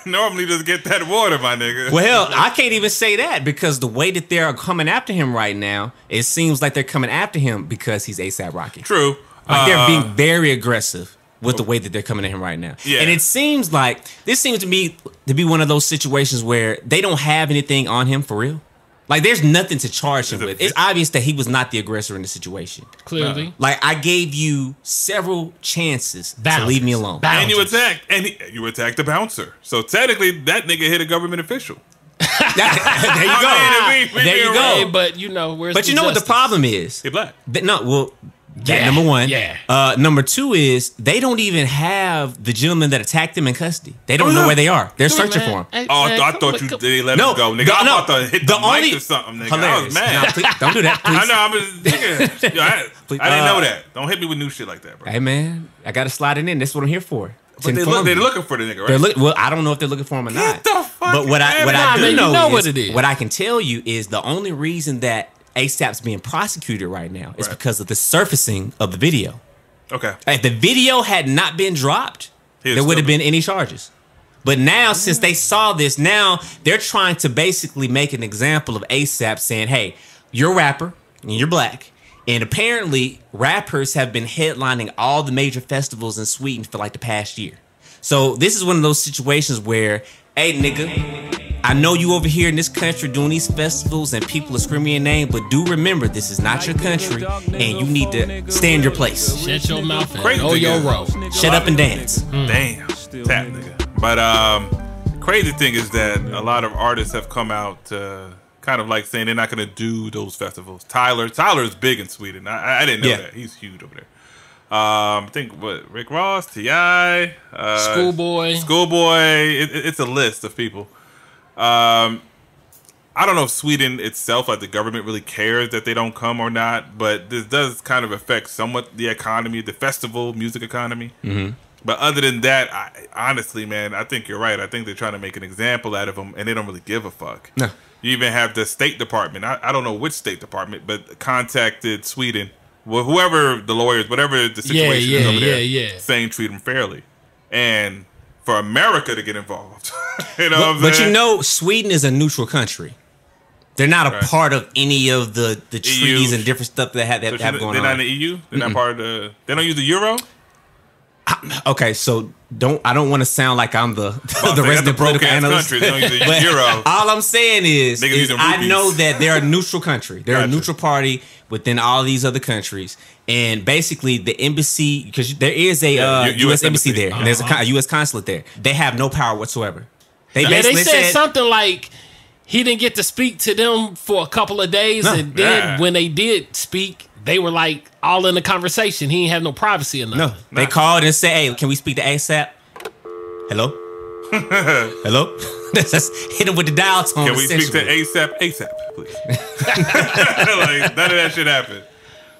Normally just get that water, my nigga. Well, I can't even say that because the way that they're coming after him right now, it seems like they're coming after him because he's ASAP Rocky. True. Like they're being very aggressive with the way that they're coming at him right now. Yeah. And it seems like this seems to me to be one of those situations where they don't have anything on him for real. Like there's nothing to charge him with. It's obvious that he was not the aggressor in the situation. Clearly. Like I gave you several chances to leave me alone. And you attacked. And you attacked the bouncer. So technically that nigga hit a government official. There you go. There you go. Hey, but you know, where's But you know what the problem is? He black. Number one. Yeah. Number two is they don't even have the gentleman that attacked them in custody. They don't know where they are. They're searching for him. Hey, I thought they let him go, nigga. I'm about to hit the mic or something, nigga. Hilarious. I was mad. No, please, don't do that, please. I know. I'm just nigga. I didn't know that. Don't hit me with new shit like that, bro. Hey man, I gotta slide it in. That's what I'm here for. But they're looking for the nigga, right? Well, I don't know if they're looking for him or not. Get the fuck But what I do man, know, you know is, what it is. What I can tell you is the only reason that ASAP's being prosecuted right now is because of the surfacing of the video. Okay. If the video had not been dropped, there would have been any charges. But now, since they saw this, now they're trying to basically make an example of ASAP saying, hey, you're a rapper and you're black. And apparently, rappers have been headlining all the major festivals in Sweden for like the past year. So this is one of those situations where, hey, nigga, I know you over here in this country doing these festivals and people are screaming your name, but do remember this is not your country and you need to stay in your place. Shut your mouth and know your role. Shut up and dance. Damn. Tap, nigga. But crazy thing is that a lot of artists have come out kind of like saying they're not going to do those festivals. Tyler's big in Sweden. I didn't know that. He's huge over there. I think Rick Ross, T.I., Schoolboy. It's a list of people. I don't know if Sweden itself, like the government, really cares that they don't come or not, but this does kind of affect somewhat the economy, the festival music economy. Mm-hmm. But other than that, honestly, man, I think you're right. I think they're trying to make an example out of them, and they don't really give a fuck. No. You even have the State Department. I don't know which State Department, but contacted Sweden. Well, whoever the lawyers, whatever the situation is over there, saying treat them fairly. And for America to get involved. You know what I'm saying? But you know, Sweden is a neutral country. They're not a part of any of the treaties and different stuff that have going on. They're not in the EU? They're not part of the... They don't use the euro? Okay, so I don't want to sound like I'm the resident political analyst. But all I'm saying is I know that they're a neutral country. They're a neutral party within all these other countries. And basically the embassy, because there is a U.S. embassy there, and there's a U.S. consulate there. They have no power whatsoever. They said something like he didn't get to speak to them for a couple of days, and then when they did speak, they were like all in the conversation. He didn't have no privacy or nothing. No, they called and said, "Hey, can we speak to ASAP?" Hello, hello. Let's hit him with the dial tone. Can we speak to ASAP, please? Like none of that shit happened.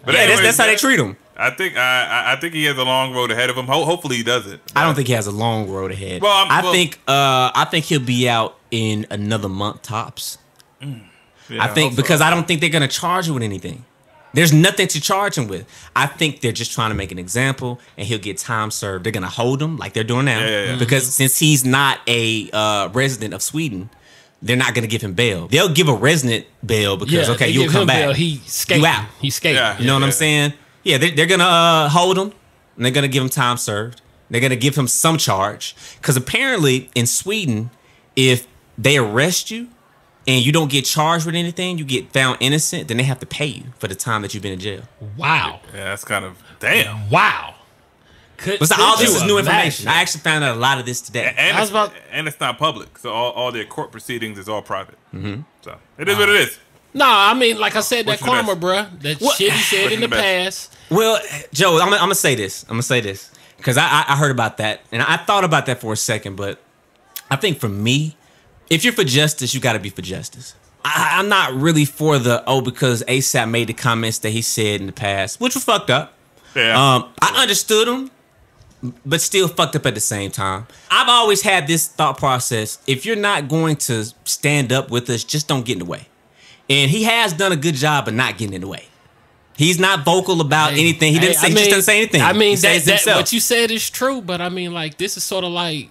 But yeah, anyways, that's how they treat him. I think he has a long road ahead of him. Hopefully he does it. I don't think he has a long road ahead. I think he'll be out in another month tops. Yeah, I think because I don't think they're gonna charge him with anything. There's nothing to charge him with. I think they're just trying to make an example, and he'll get time served. They're gonna hold him like they're doing now, because since he's not a resident of Sweden, they're not gonna give him bail. They'll give a resident bail because you'll come back. He's skating. Yeah, you know what I'm saying? Yeah, they're gonna hold him, and they're gonna give him time served. They're gonna give him some charge, because apparently in Sweden, if they arrest you and you don't get charged with anything, you get found innocent, then they have to pay you for the time that you've been in jail. Wow. Yeah, that's kind of damn. Wow. All this is new information. I actually found out a lot of this today. And it's not public, so all their court proceedings is all private. Mm-hmm. So it is what it is. No, I mean, like I said, that karma, bruh. That shit he said in the past. Well, Joe, I'm gonna say this. Because I heard about that, and I thought about that for a second, but I think for me, if you're for justice, you got to be for justice. I'm not really for because ASAP made the comments that he said in the past, which was fucked up. Yeah. I understood him, but still fucked up at the same time. I've always had this thought process: if you're not going to stand up with us, just don't get in the way. And he has done a good job of not getting in the way. He's not vocal about anything. He didn't say. He just doesn't say anything. I mean, that what you said is true, but I mean, like, this is sort of like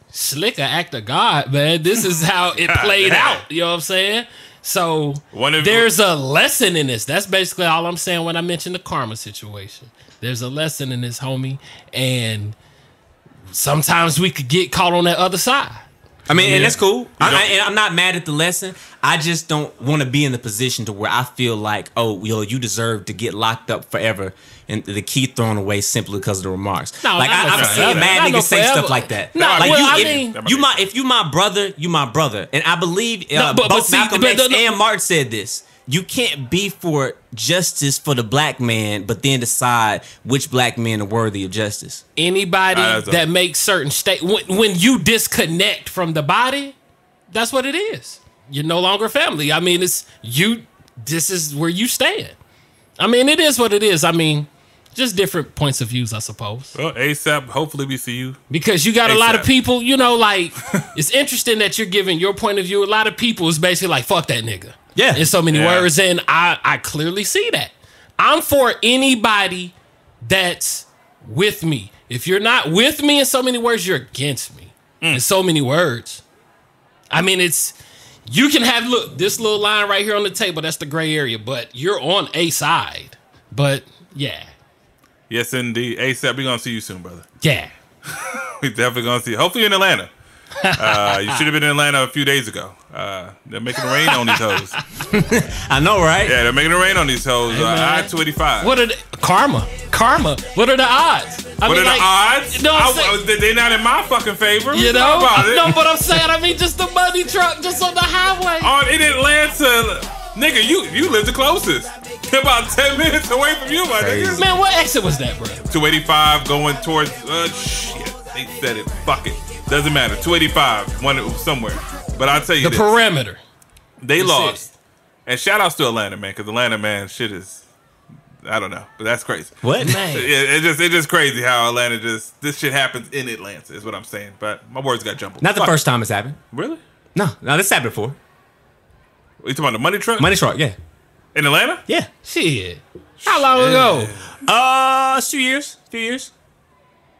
Slick, an act of God, man. This is how it played out. You know what I'm saying? So there's a lesson in this. That's basically all I'm saying when I mention the karma situation. There's a lesson in this, homie, and sometimes we could get caught on that other side. I mean, and that's cool. I'm not mad at the lesson. I just don't want to be in the position to where I feel like, oh, you deserve to get locked up forever and the key thrown away simply because of the remarks. No, like I've seen mad niggas say stuff like that. No, like if you my brother, you my brother, and I believe both Malcolm X and Martin said this. You can't be for justice for the black man, but then decide which black men are worthy of justice. Anybody that makes certain when you disconnect from the body, that's what it is. You're no longer family. I mean, it's you. This is where you stand. I mean, it is what it is. I mean, just different points of views, I suppose. Well, ASAP, hopefully we see you. Because you got a lot of people, like, it's interesting that you're giving your point of view. A lot of people is basically like, fuck that nigga. Yeah. In so many words, and I clearly see that. I'm for anybody that's with me. If you're not with me in so many words, you're against me. In so many words. I mean, you can have, this little line right here on the table, that's the gray area, but you're on a side. But, yeah. Yes, indeed. ASAP, we're going to see you soon, brother. Yeah. We're definitely going to see you. Hopefully in Atlanta. You should have been in Atlanta a few days ago. They're making it rain on these hoes. I know, right? Yeah, they're making it rain on these hoes. I-285. What are the karma? What are the odds? What are the odds? No, they're not in my fucking favor. You know? No, but I'm saying, just the money truck just on the highway. In Atlanta, nigga, you live the closest. About 10 minutes away from you, my nigga. Man, what exit was that, bro? 285 going towards shit. They said it. Fuck it. Doesn't matter. 285, one somewhere. But I'll tell you the perimeter. They lost. And shout outs to Atlanta, man, because Atlanta, man, shit is, I don't know, but that's crazy. What? Man. It's just crazy how Atlanta this shit happens in Atlanta is what I'm saying. But my words got jumbled. Not the first time it's happened. Really? No, this happened before. You talking about the money truck? Money truck, yeah. In Atlanta? Yeah. Shit. How long ago? A few years.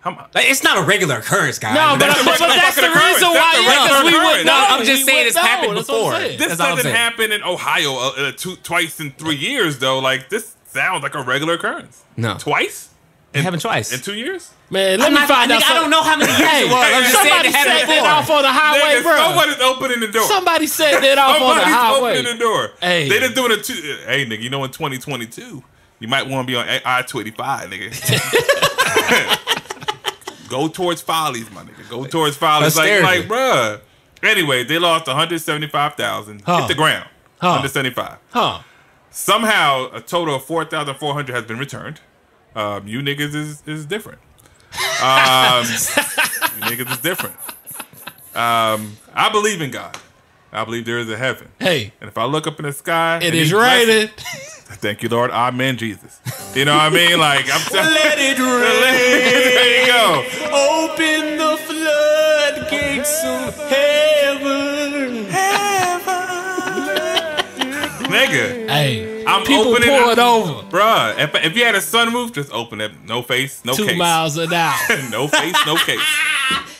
It's not a regular occurrence, guys. No, but that's the reason why. Because we would know. I'm just saying it's happened before. This doesn't happen in Ohio twice in 3 years, though. Like, this sounds like a regular occurrence. No. Twice? It happened twice. In 2 years? Man, let me find out. I don't know how many years it was. I'm just saying it happened that off on the highway, bro. Somebody's opening the door. Somebody said that off on the highway. Somebody's opening the door. Hey. They just doing it too. Hey, nigga, you know in 2022, you might want to be on I-25, nigga. Go towards Follies, my nigga. Go towards Follies. Like, bruh. Anyway, they lost 175,000. Hit the ground. 175. Somehow, a total of 4,400 has been returned. You niggas is different. You niggas is different. I believe in God. I believe there is a heaven. Hey. And if I look up in the sky, it is raining. Thank you, Lord. Amen, Jesus. You know what I mean? Like, I'm telling let it rain. There you go. Open the floodgates of heaven. Nigga. Hey, I'm people opening pour it over. Bruh, if you had a sunroof, just open it. No face, no 2 case. 2 miles an hour. No face, no case.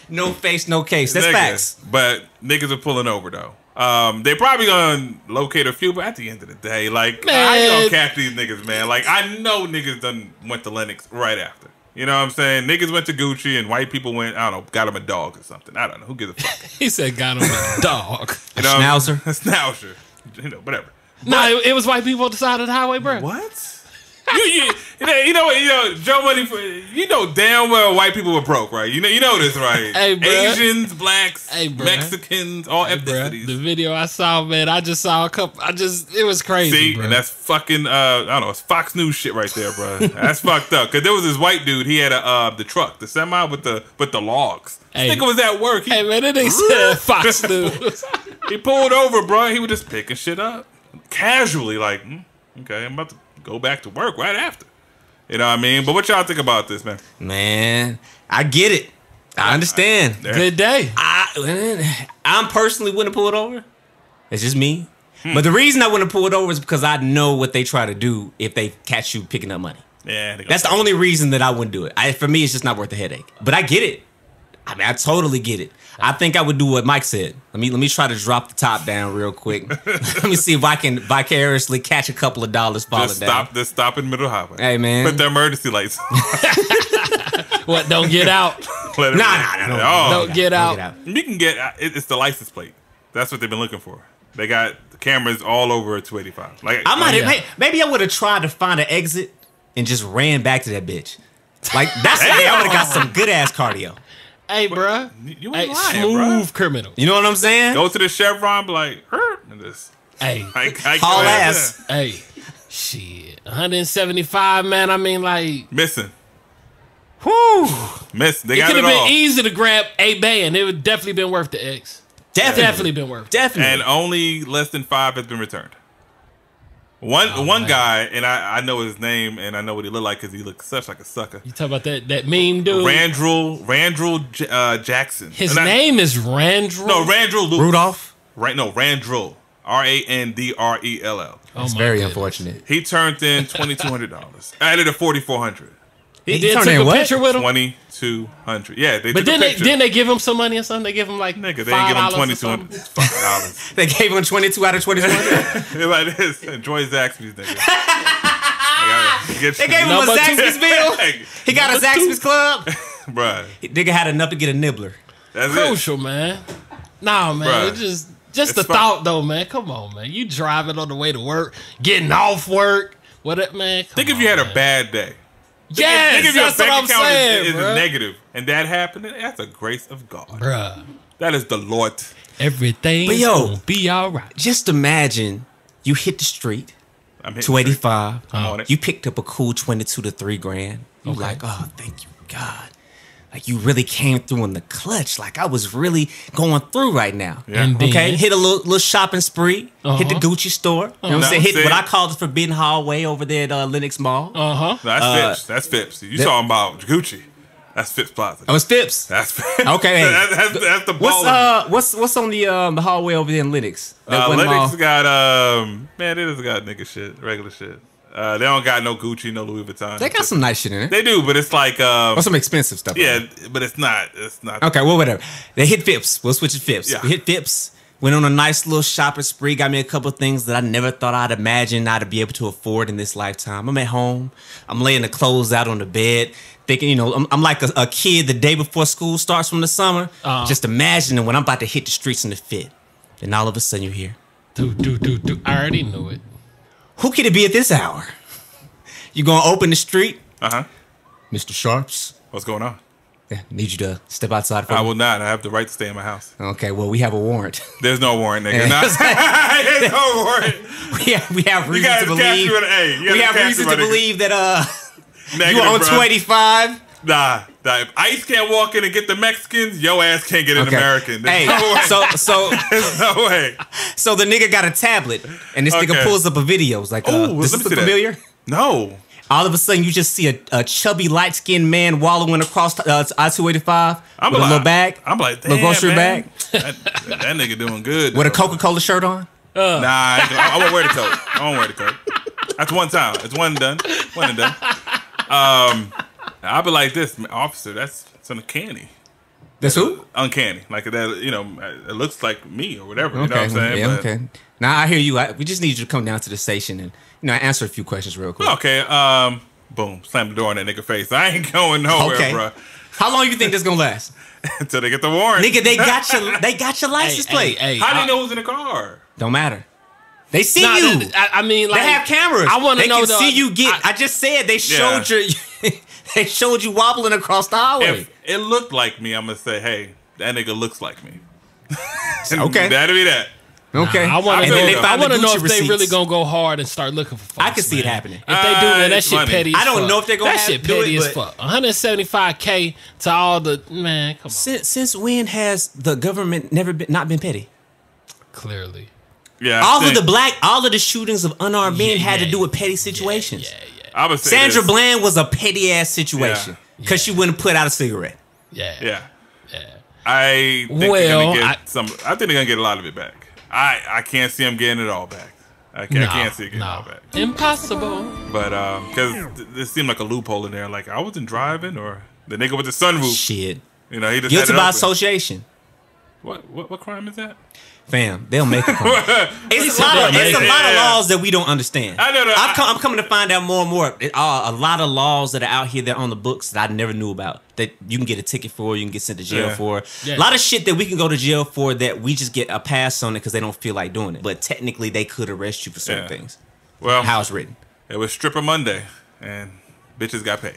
No face, no case. That's facts. But niggas are pulling over, though. They probably gonna locate a few, but at the end of the day, like, man, I ain't gonna catch these niggas, man. Like, I know niggas done went to Lennox right after. You know what I'm saying? Niggas went to Gucci and white people went, I don't know, got him a dog or something. I don't know. Who gives a fuck? He said got him a dog. You know, Schnauzer. A Schnauzer. You know, whatever. No, it was white people on the side of the highway, bro. What? you know, Joe Money. You know damn well white people were broke, right? You know this, right? Hey, bro. Asians, blacks, hey, Mexicans, all ethnicities. The video I saw, man, I just saw a couple. It was crazy. See, bro. and that's fucking. I don't know. It's Fox News shit right there, bro. That's fucked up. Cause there was this white dude. He had the truck, the semi with the logs. I think it was at work. Hey man, that nigga said Fox News. He pulled over, bro. He was just picking shit up casually, like, okay, I'm about to go back to work right after. You know what I mean? But what y'all think about this, man? Man, I get it. I understand. Good day. I'm personally wouldn't pull it over. It's just me. But the reason I wouldn't pull it over is because I know what they try to do if they catch you picking up money. Yeah, that's the only reason that I wouldn't do it. For me, it's just not worth the headache. But I get it. I mean, I totally get it. I think I would do what Mike said. Let me try to drop the top down real quick. Let me see if I can vicariously catch a couple of dollars falling down. Just stop in the middle of the highway. Hey, man. Put the emergency lights on. What, don't get out? Nah. Don't get out. You can get, it's the license plate. That's what they've been looking for. They got the cameras all over 285. Like, maybe I would have tried to find an exit and just ran back to that bitch. Like, that's I would have got some good ass cardio. Hey, bro. You ain't lying, smooth bro. criminal. You know what I'm saying? Go to the Chevron, be like, and this. Hey. Haul ass. Hey. Shit. 175, man. I mean, like. Missing. Whew. Missing. They it got could it have all. been easy to grab a band. It would definitely been worth the X. Definitely been worth it. Definitely. And only less than 5 has been returned. One guy, and I know his name, and I know what he looked like because he looked such like a sucker. You talk about that meme dude? Randrell Jackson. His name is Randrell? No, Randrell Rudolph? Right, no, Randrell. Randrell. That's very unfortunate. He turned in $2,200. Added a $4,400. He did take a picture with him? $2,200. Yeah, they but took a picture. Didn't they give him some money or something? They give him like nigga, they didn't give him $2,200. They gave him 22 out of 2200. Like this. Enjoy Zaxby's, nigga. They gave him a Zaxby's bill. He got a Zaxby's club. Bruh. Nigga had enough to get a nibbler. That's crucial, man. Nah, man. Bruh. Just the thought, though, man. Come on, man. You driving on the way to work, getting off work. What, man? Think if you had a bad day. Yes, that's what I'm saying, is negative, and that happened. That's a grace of God, bruh. That is the Lord. Everything's gonna be all right. Just imagine you hit the street, 285. You picked up a cool 22 to $3 grand. You like, oh, thank you, God. Like you really came through in the clutch. Like I was really going through right now. Yeah. Okay, hit a little shopping spree. Hit the Gucci store. You know what I'm saying? Hit what I call the Forbidden Hallway over there at Lenox Mall. No, that's Phipps. That's Phipps. You talking about Gucci? That's Phipps Plaza. Oh, it's Phipps. That's Phipps. Okay. that's the ball. What's on the hallway over there in Lenox? Lenox got man, they just got nigga shit, regular shit. They don't got no Gucci, no Louis Vuitton. They got some nice shit in it. They do, but it's like some expensive stuff. Yeah, but it's not. Okay, well, whatever. They hit Phipps. We'll switch to Phipps. Yeah. We hit Phipps. Went on a nice little shopping spree. Got me a couple things that I never thought I'd imagine I'd be able to afford in this lifetime. I'm at home. I'm laying the clothes out on the bed. Thinking, you know, I'm like a kid the day before school starts from the summer. Just imagining when I'm about to hit the streets in the fit. And all of a sudden you hear. I already knew it. Who could it be at this hour? You gonna open the street? Uh-huh. Mr. Sharps. What's going on? Yeah, need you to step outside for me. I will not. I have the right to stay in my house. Okay, well, we have a warrant. There's no warrant, nigga. There's no warrant. We have reason to believe. We have reason to believe that you own 285. Nah. If ICE can't walk in and get the Mexicans, your ass can't get an American. There's no way. There's no way. So the nigga got a tablet, and this nigga pulls up a video. It's like, this is familiar? No. All of a sudden, you just see a chubby, light-skinned man wallowing across I-285 with a little bag. I'm like, damn, little grocery man. bag. That nigga doing good. With a Coca-Cola shirt on? Nah, I won't wear the coat. I won't wear the coat. That's one time. It's one and done. One and done. I'll be like this, officer, that's uncanny. That's who? Uncanny. Like that, you know, it looks like me or whatever. You know what I'm saying? Yeah, okay. Now I hear you. We just need you to come down to the station and, you know, answer a few questions real quick. Okay. Boom. Slam the door in that nigga face. I ain't going nowhere, bro. How long you think this gonna last? Until they get the warrant. Nigga, they got your license plate. How do you know who's in the car? Don't matter. They see you. I mean, like, they have cameras. I want to know. They can see you get. I just said they showed they showed you wobbling across the highway. If it looked like me, I'm gonna say, hey, that nigga looks like me. Okay, that'll be that. Okay, I want to know if they really gonna go hard and start looking for folks. I can see it happening. If they do, man, that shit petty. I don't know if they're gonna that shit petty as fuck. 175K to all the man. Come on. Since when has the government not been petty? Clearly. Yeah. All of the shootings of unarmed men had to do with petty situations. I would say Sandra Bland was a petty ass situation because she wouldn't put out a cigarette. Yeah. I think they're gonna get a lot of it back. I can't see them getting it all back. I can't see it getting it all back. Impossible. But because this seemed like a loophole in there. Like I wasn't driving, or the nigga with the sunroof. Shit. You know, he just guilty by association. What crime is that? Fam, they'll make a crime. It's a lot of laws that we don't understand. I know that. I'm coming to find out more and more. A lot of laws that are out here that are on the books that I never knew about. That you can get a ticket for, you can get sent to jail for. Yeah. A lot of shit that we can go to jail for that we just get a pass on it because they don't feel like doing it. But technically, they could arrest you for certain things. Well, how it's written. It was Stripper Monday, and bitches got paid.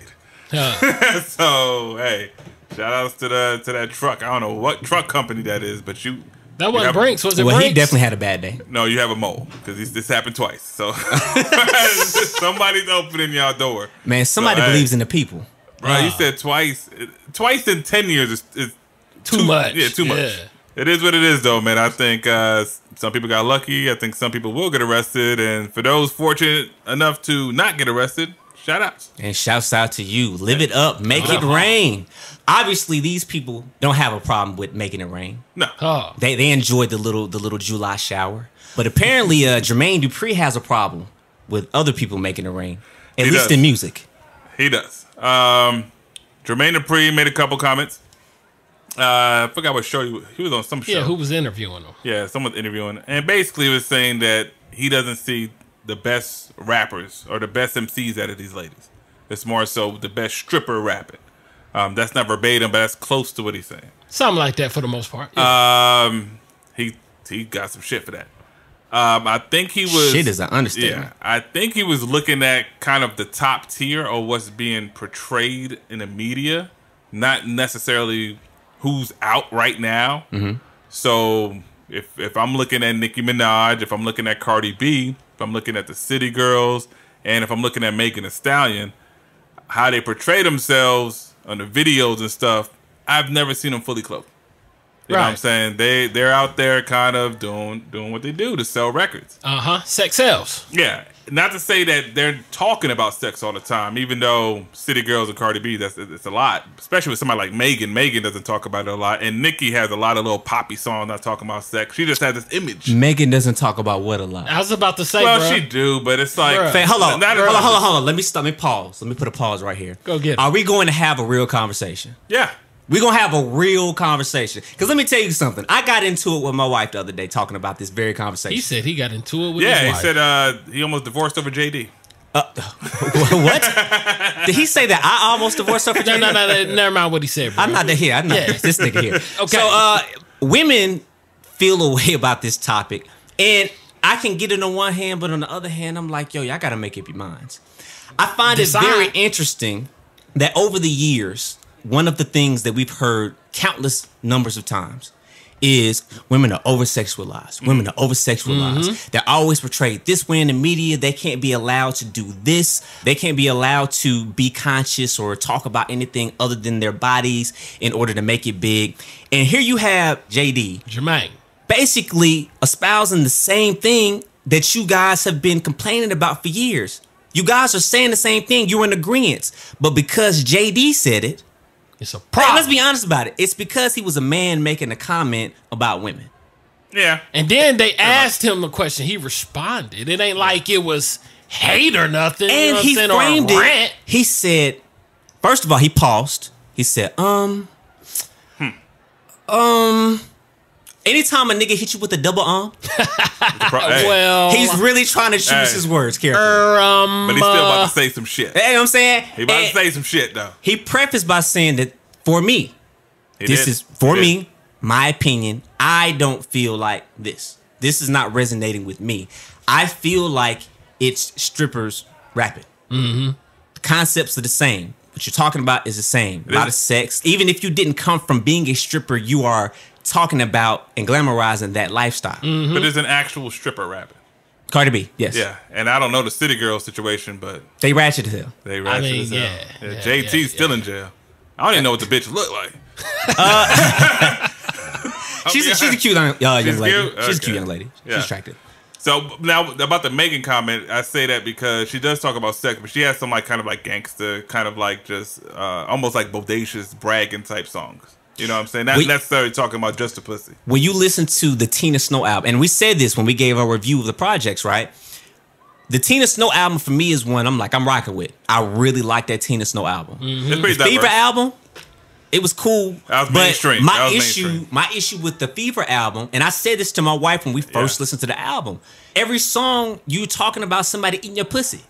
So hey, shout outs to that truck. I don't know what truck company that is, but you. That wasn't Brinks, was it Brinks? Well, he definitely had a bad day. No, you have a mole, because this happened twice. So, somebody's opening y'all door. Man, somebody believes in the people. Bro, you said twice. Twice in 10 years is too much. Yeah, too much. It is what it is, though, man. I think some people got lucky. I think some people will get arrested. And for those fortunate enough to not get arrested, shout outs. And shouts out to you. Live it up. Make it rain. Obviously, these people don't have a problem with making it rain. No. They enjoyed the little July shower. But apparently, Jermaine Dupree has a problem with other people making it rain. At least in music. He does. Jermaine Dupree made a couple comments. I forgot what show he was on. Some show. Yeah, who was interviewing him? Yeah, someone's interviewing. And basically was saying that he doesn't see the best rappers or the best MCs out of these ladies. It's more so the best stripper rapping. That's not verbatim, but that's close to what he's saying. Something like that for the most part. Yeah. He got some shit for that. I think he was... Shit is an understatement. Yeah, I think he was looking at kind of the top tier of what's being portrayed in the media, not necessarily who's out right now. Mm-hmm. So if I'm looking at Nicki Minaj, if I'm looking at Cardi B, if I'm looking at the City Girls, and if I'm looking at Megan Thee Stallion, how they portray themselves on the videos and stuff, I've never seen them fully clothed. You know what I'm saying? They're out there kind of doing what they do to sell records. Sex sells. Yeah. Not to say that they're talking about sex all the time, even though City Girls and Cardi B, it's a lot. Especially with somebody like Megan. Megan doesn't talk about it a lot. And Nicki has a lot of little poppy songs not talking about sex. She just has this image. Megan doesn't talk about what a lot? I was about to say, well, she do, but it's like... Hold on. Let me pause. Let me put a pause right here. Go get it. Are we going to have a real conversation? Yeah. We're going to have a real conversation. Because let me tell you something. I got into it with my wife the other day talking about this very conversation. He said he got into it with his Yeah, wife. he said he almost divorced over JD. What? Did he say that I almost divorced her for JD? No, never mind what he said, bro. I'm not here. I'm not this nigga here. Okay. So, women feel a way about this topic. And I can get it on one hand, but on the other hand, I'm like, yo, y'all got to make up your minds. I find it very interesting that over the years, one of the things that we've heard countless numbers of times is women are over-sexualized. Women are over-sexualized. Mm-hmm. They're always portrayed this way in the media. They can't be allowed to do this. They can't be allowed to be conscious or talk about anything other than their bodies in order to make it big. And here you have Jermaine, basically espousing the same thing that you guys have been complaining about for years. You guys are saying the same thing. You're in agreement. But because JD said it, it's a problem. Let's be honest about it. It's because he was a man making a comment about women. Yeah. And then they asked him a question. He responded. It ain't like it was hate or nothing. And he framed it. He said, first of all, he paused. He said, anytime a nigga hit you with a double well, he's really trying to choose his words carefully. But he's still about to say some shit. You know what I'm saying? He about to say some shit, though. He prefaced by saying that for me, my opinion, I don't feel like this. This is not resonating with me. I feel like it's strippers rapping. Mm-hmm. The concepts are the same. What you're talking about is the same. A lot of sex. Even if you didn't come from being a stripper, you are talking about and glamorizing that lifestyle. Mm-hmm. But there's an actual stripper rapping. Cardi B, yes. Yeah, and I don't know the City Girls situation, but they ratchet as hell. They ratchet as hell. Yeah, JT's still in jail. I don't even know what the bitch look like. She's a cute young lady. Cute? She's a cute young lady. Yeah. She's attractive. So now about the Megan comment, I say that because she does talk about sex, but she has some like kind of like gangster, kind of like just almost like bodacious bragging type songs. You know what I'm saying? Not necessarily talking about just a pussy. When you listen to the Tina Snow album, and we said this when we gave our review of the projects, right? The Tina Snow album for me is one I'm rocking with. I really like that Tina Snow album. Mm-hmm. It's pretty the Fever album, it was cool. That was mainstream. My issue with the Fever album, and I said this to my wife when we first listened to the album. Every song you talking about somebody eating your pussy.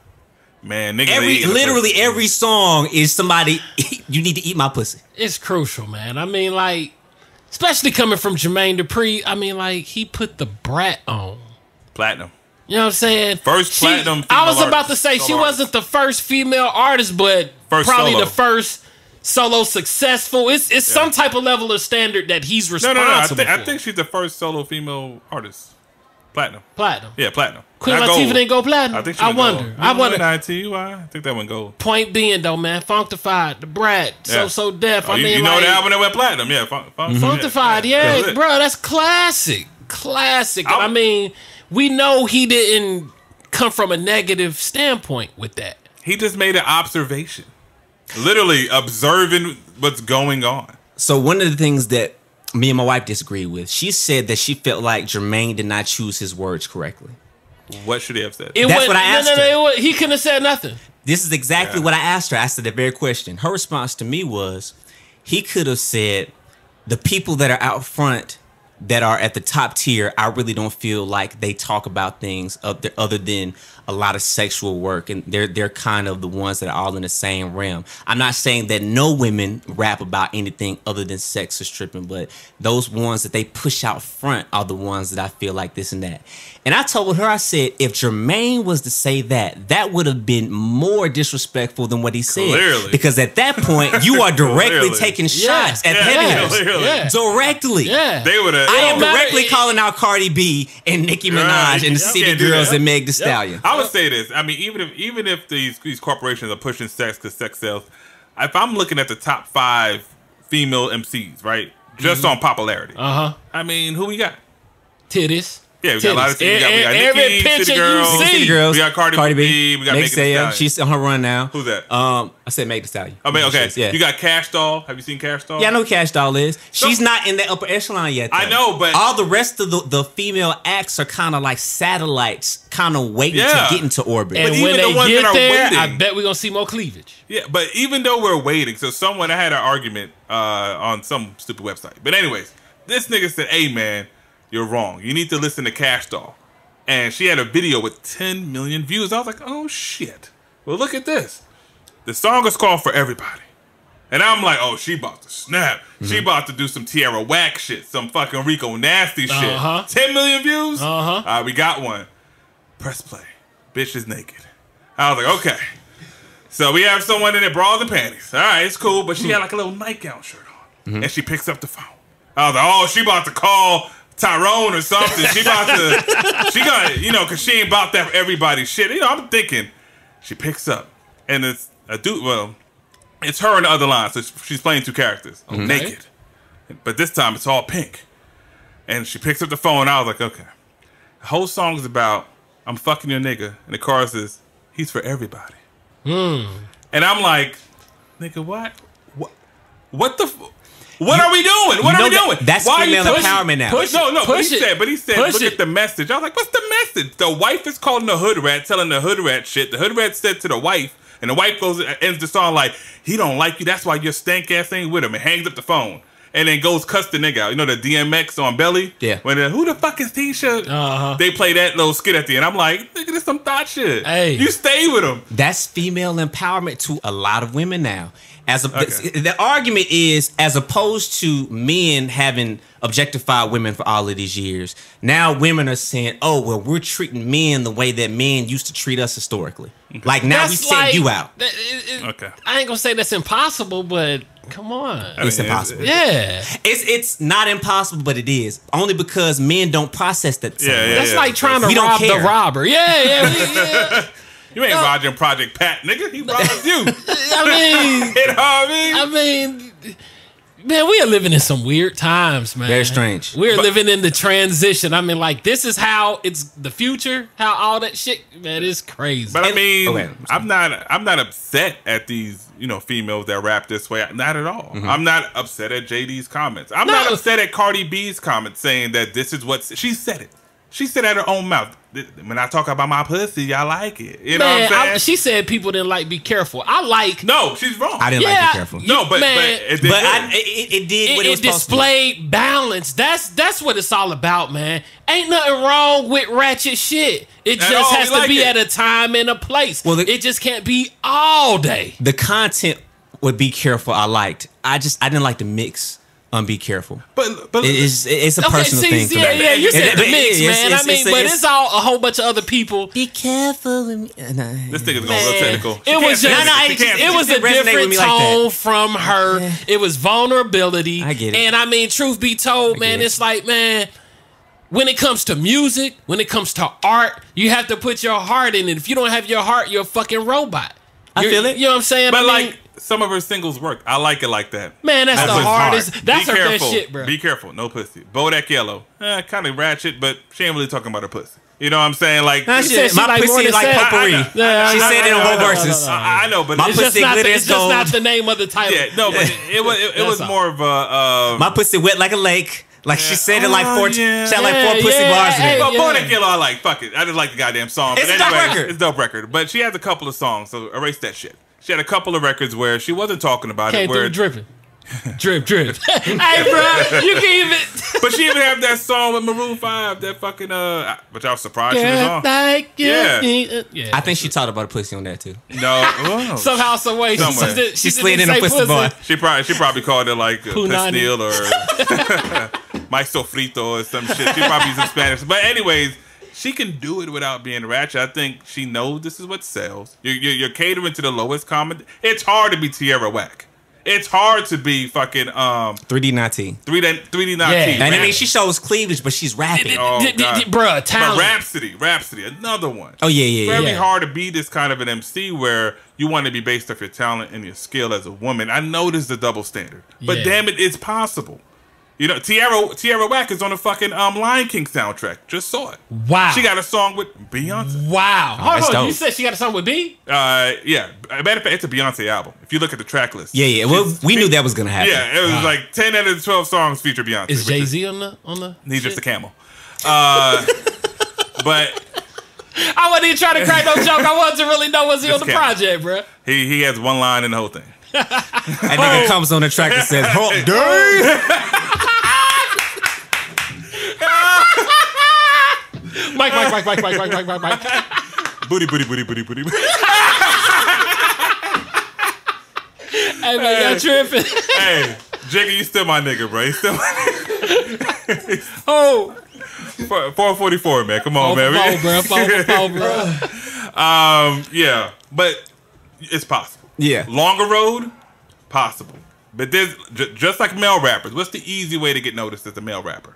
Man, nigga, literally every song is somebody, you need to eat my pussy. It's crucial, man. I mean, like, especially coming from Jermaine Dupree, I mean, like, he put the brat on. Platinum. You know what I'm saying? First platinum. I was about to say she wasn't the first female artist, but probably the first solo successful. It's some type of level of standard that he's responsible for. I think she's the first solo female artist. Platinum. Yeah, platinum. Queen Latifah didn't go platinum. I think she I wonder. I think that went gold. Point being though, man, Funktified, The Brat, So Deaf. I mean, you know the album that went platinum, yeah. Funktified, yeah, bro, that's classic. I mean, we know he didn't come from a negative standpoint with that. He just made an observation, literally observing what's going on. So one of the things that me and my wife disagreed with, she said that she felt like Jermaine did not choose his words correctly. What should he have said? That's what I asked her. He couldn't have said nothing. This is exactly what I asked her. I asked her the very question. Her response to me was, he could have said, the people that are out front that are at the top tier, I really don't feel like they talk about things other than a lot of sexual work, and they're kind of the ones that are all in the same realm. I'm not saying that no women rap about anything other than sex or stripping, but those ones that they push out front are the ones that I feel like this and that. And I told her, I said, if Jermaine was to say that, that would have been more disrespectful than what he said. Clearly. Because at that point, you are directly taking shots at heavy directly. Yeah. They would have. I am directly calling out Cardi B and Nicki Minaj and the City Girls and Meg Thee Stallion. I would say this. I mean, even if these corporations are pushing sex because sex sells, if I'm looking at the top 5 female MCs, right, just on popularity, I mean, who we got? Titties. Yeah, we got a lot of titties. we got Every Nicki, picture City you Girls. see. City Girls. We got Cardi B. We got Megan Thee Stallion. She's on her run now. Who's that? I said Megan Thee Stallion. I mean, okay. Yeah. You got Cash Doll. Have you seen Cash Doll? Yeah, I know who Cash Doll is. She's not in the upper echelon yet, though. I know, but all the rest of the female acts are kind of like satellites, kind of waiting to get into orbit. And But when even the they ones get that are there, waiting- I bet we're gonna see more cleavage. yeah, but even though we're waiting, so someone I had an argument on some stupid website. But anyways, this nigga said, "Hey man, you're wrong. You need to listen to Cash Doll." And she had a video with 10 million views. I was like, oh shit. Well, look at this. The song is called For Everybody. And I'm like, oh, she about to snap. She about to do some Tierra Whack shit, some fucking Rico Nasty shit. 10 million views? All right, we got one. Press play. Bitch is naked. I was like, okay. So we have someone in their bras and panties. All right, it's cool, but she got like a little nightgown shirt on. And she picks up the phone. I was like, oh, she about to call Tyrone or something. She got, you know, because she ain't about that for everybody's shit. You know, I'm thinking, she picks up, and it's a dude, well, it's her on the other line, so she's playing two characters, naked. But this time, it's all pink. And she picks up the phone, and I was like, okay. The whole song's about, I'm fucking your nigga, and the chorus is, he's for everybody. And I'm like, nigga, what? What the What are we doing? What are we doing? That's Why female empowerment now. But he said, look at the message. I was like, what's the message? The wife is calling the hood rat, telling the hood rat shit. The hood rat said to the wife, and the wife ends the song like, he don't like you. That's why your stank ass ain't with him, and hangs up the phone. And then goes cuss the nigga out. You know the DMX on Belly? Yeah. When who the fuck is Tisha? They play that little skit at the end. I'm like, nigga, this some thought shit. Hey. You stay with him. That's female empowerment to a lot of women now. The argument is, as opposed to men having objectified women for all of these years, now women are saying, oh, well, we're treating men the way that men used to treat us historically. Like, now we send you out. Okay. I ain't gonna say that's impossible, but come on. It's impossible. Yeah. It's not impossible, but it is. Only because men don't process that same way. That's like trying to We don't rob the care. robber. Yeah. You ain't robbing Project Pat, nigga. He robbed you. I mean, You know what I mean? Man, we are living in some weird times, man. Very strange. We're living in the transition. I mean, like, this is how it's the future, how all that shit, man, it's crazy. But I mean, okay, I'm not upset at these, females that rap this way. Not at all. I'm not upset at JD's comments. I'm not upset at Cardi B's comments saying that this is what she said it. She said out her own mouth. When I talk about my pussy, y'all like it. You know what I'm saying? She said people didn't like Be Careful. I like. No, she's wrong. I didn't like Be Careful. No, but it did. It did what it was supposed to do. Displayed balance. That's what it's all about, man. Ain't nothing wrong with ratchet shit. It just has to be at a time and a place. Well, it just can't be all day. The content would Be Careful I liked. I didn't like the mix. Be careful, but it's a personal thing. Yeah, you said the mix, man. It's all a whole bunch of other people. Be careful with me. This thing is going real technical. It was a different tone from her. Yeah. It was vulnerability. I get it. And I mean, truth be told, man, it's like, man, when it comes to music, when it comes to art, you have to put your heart in it. If you don't have your heart, you're a fucking robot. I feel it. You know what I'm saying? But some of her singles worked. I like it like that. Man, that's the hardest. That's her best shit, bro. Be careful. No pussy. Bodak Yellow. Kind of ratchet, but she ain't really talking about her pussy. You know what I'm saying? Like, my pussy is like potpourri. She said it in both verses. I know, but my pussy glitter is gold. It's just not the name of the title. Yeah, no, but it was more of a. My pussy wet like a lake. Like she said it like four. She had like four pussy bars in it. But Bodak Yellow, I like. Fuck it. I just like the goddamn song. It's a dope record. It's a dope record. But she has a couple of songs, so erase that shit. She had a couple of records where she wasn't talking about it. Where dripping. Drip. Hey, bro, you can even. But she even have that song with Maroon 5, that fucking which I was surprised she was on. Yeah. I think she talked about a pussy on that too. No, somehow, some way, she slid in a pussy boy. She probably called it like Pistil or My Sofrito or some shit. She probably used some Spanish. But anyways, she can do it without being ratchet. I think she knows this is what sells. You're catering to the lowest common. It's hard to be Tierra Whack. It's hard to be fucking 3D not T. 3D not T. And I mean, she shows cleavage, but she's rapping. Bruh, talent. But Rhapsody, another one. Oh yeah. It's very hard to be this kind of an MC where you want to be based off your talent and your skill as a woman. I know this is a double standard, but damn it, it's possible. You know, Tierra Whack is on the fucking Lion King soundtrack. Just saw it. Wow. She got a song with Beyonce. Wow. Hold on. You dope. said she got a song with B? Yeah. Matter of fact, it's a Beyonce album. If you look at the track list. Yeah. Well, we knew that was gonna happen. Yeah, it was like 10 out of the 12 songs feature Beyonce. Is Jay-Z on the He's shit? just a camel. But I wasn't even trying to crack no joke. I wanted to really know was he on the project, bro. he has one line in the whole thing. That nigga comes on the track and says, "Hold Mike. Booty. Hey, man, y'all tripping. Hey, Jigga, you still my nigga, bro. You still my nigga. Oh. 444, man. Come on, man. 4 bro. Yeah, but it's possible. Yeah. Longer road, possible. But there's just like male rappers. What's the easy way to get noticed as a male rapper?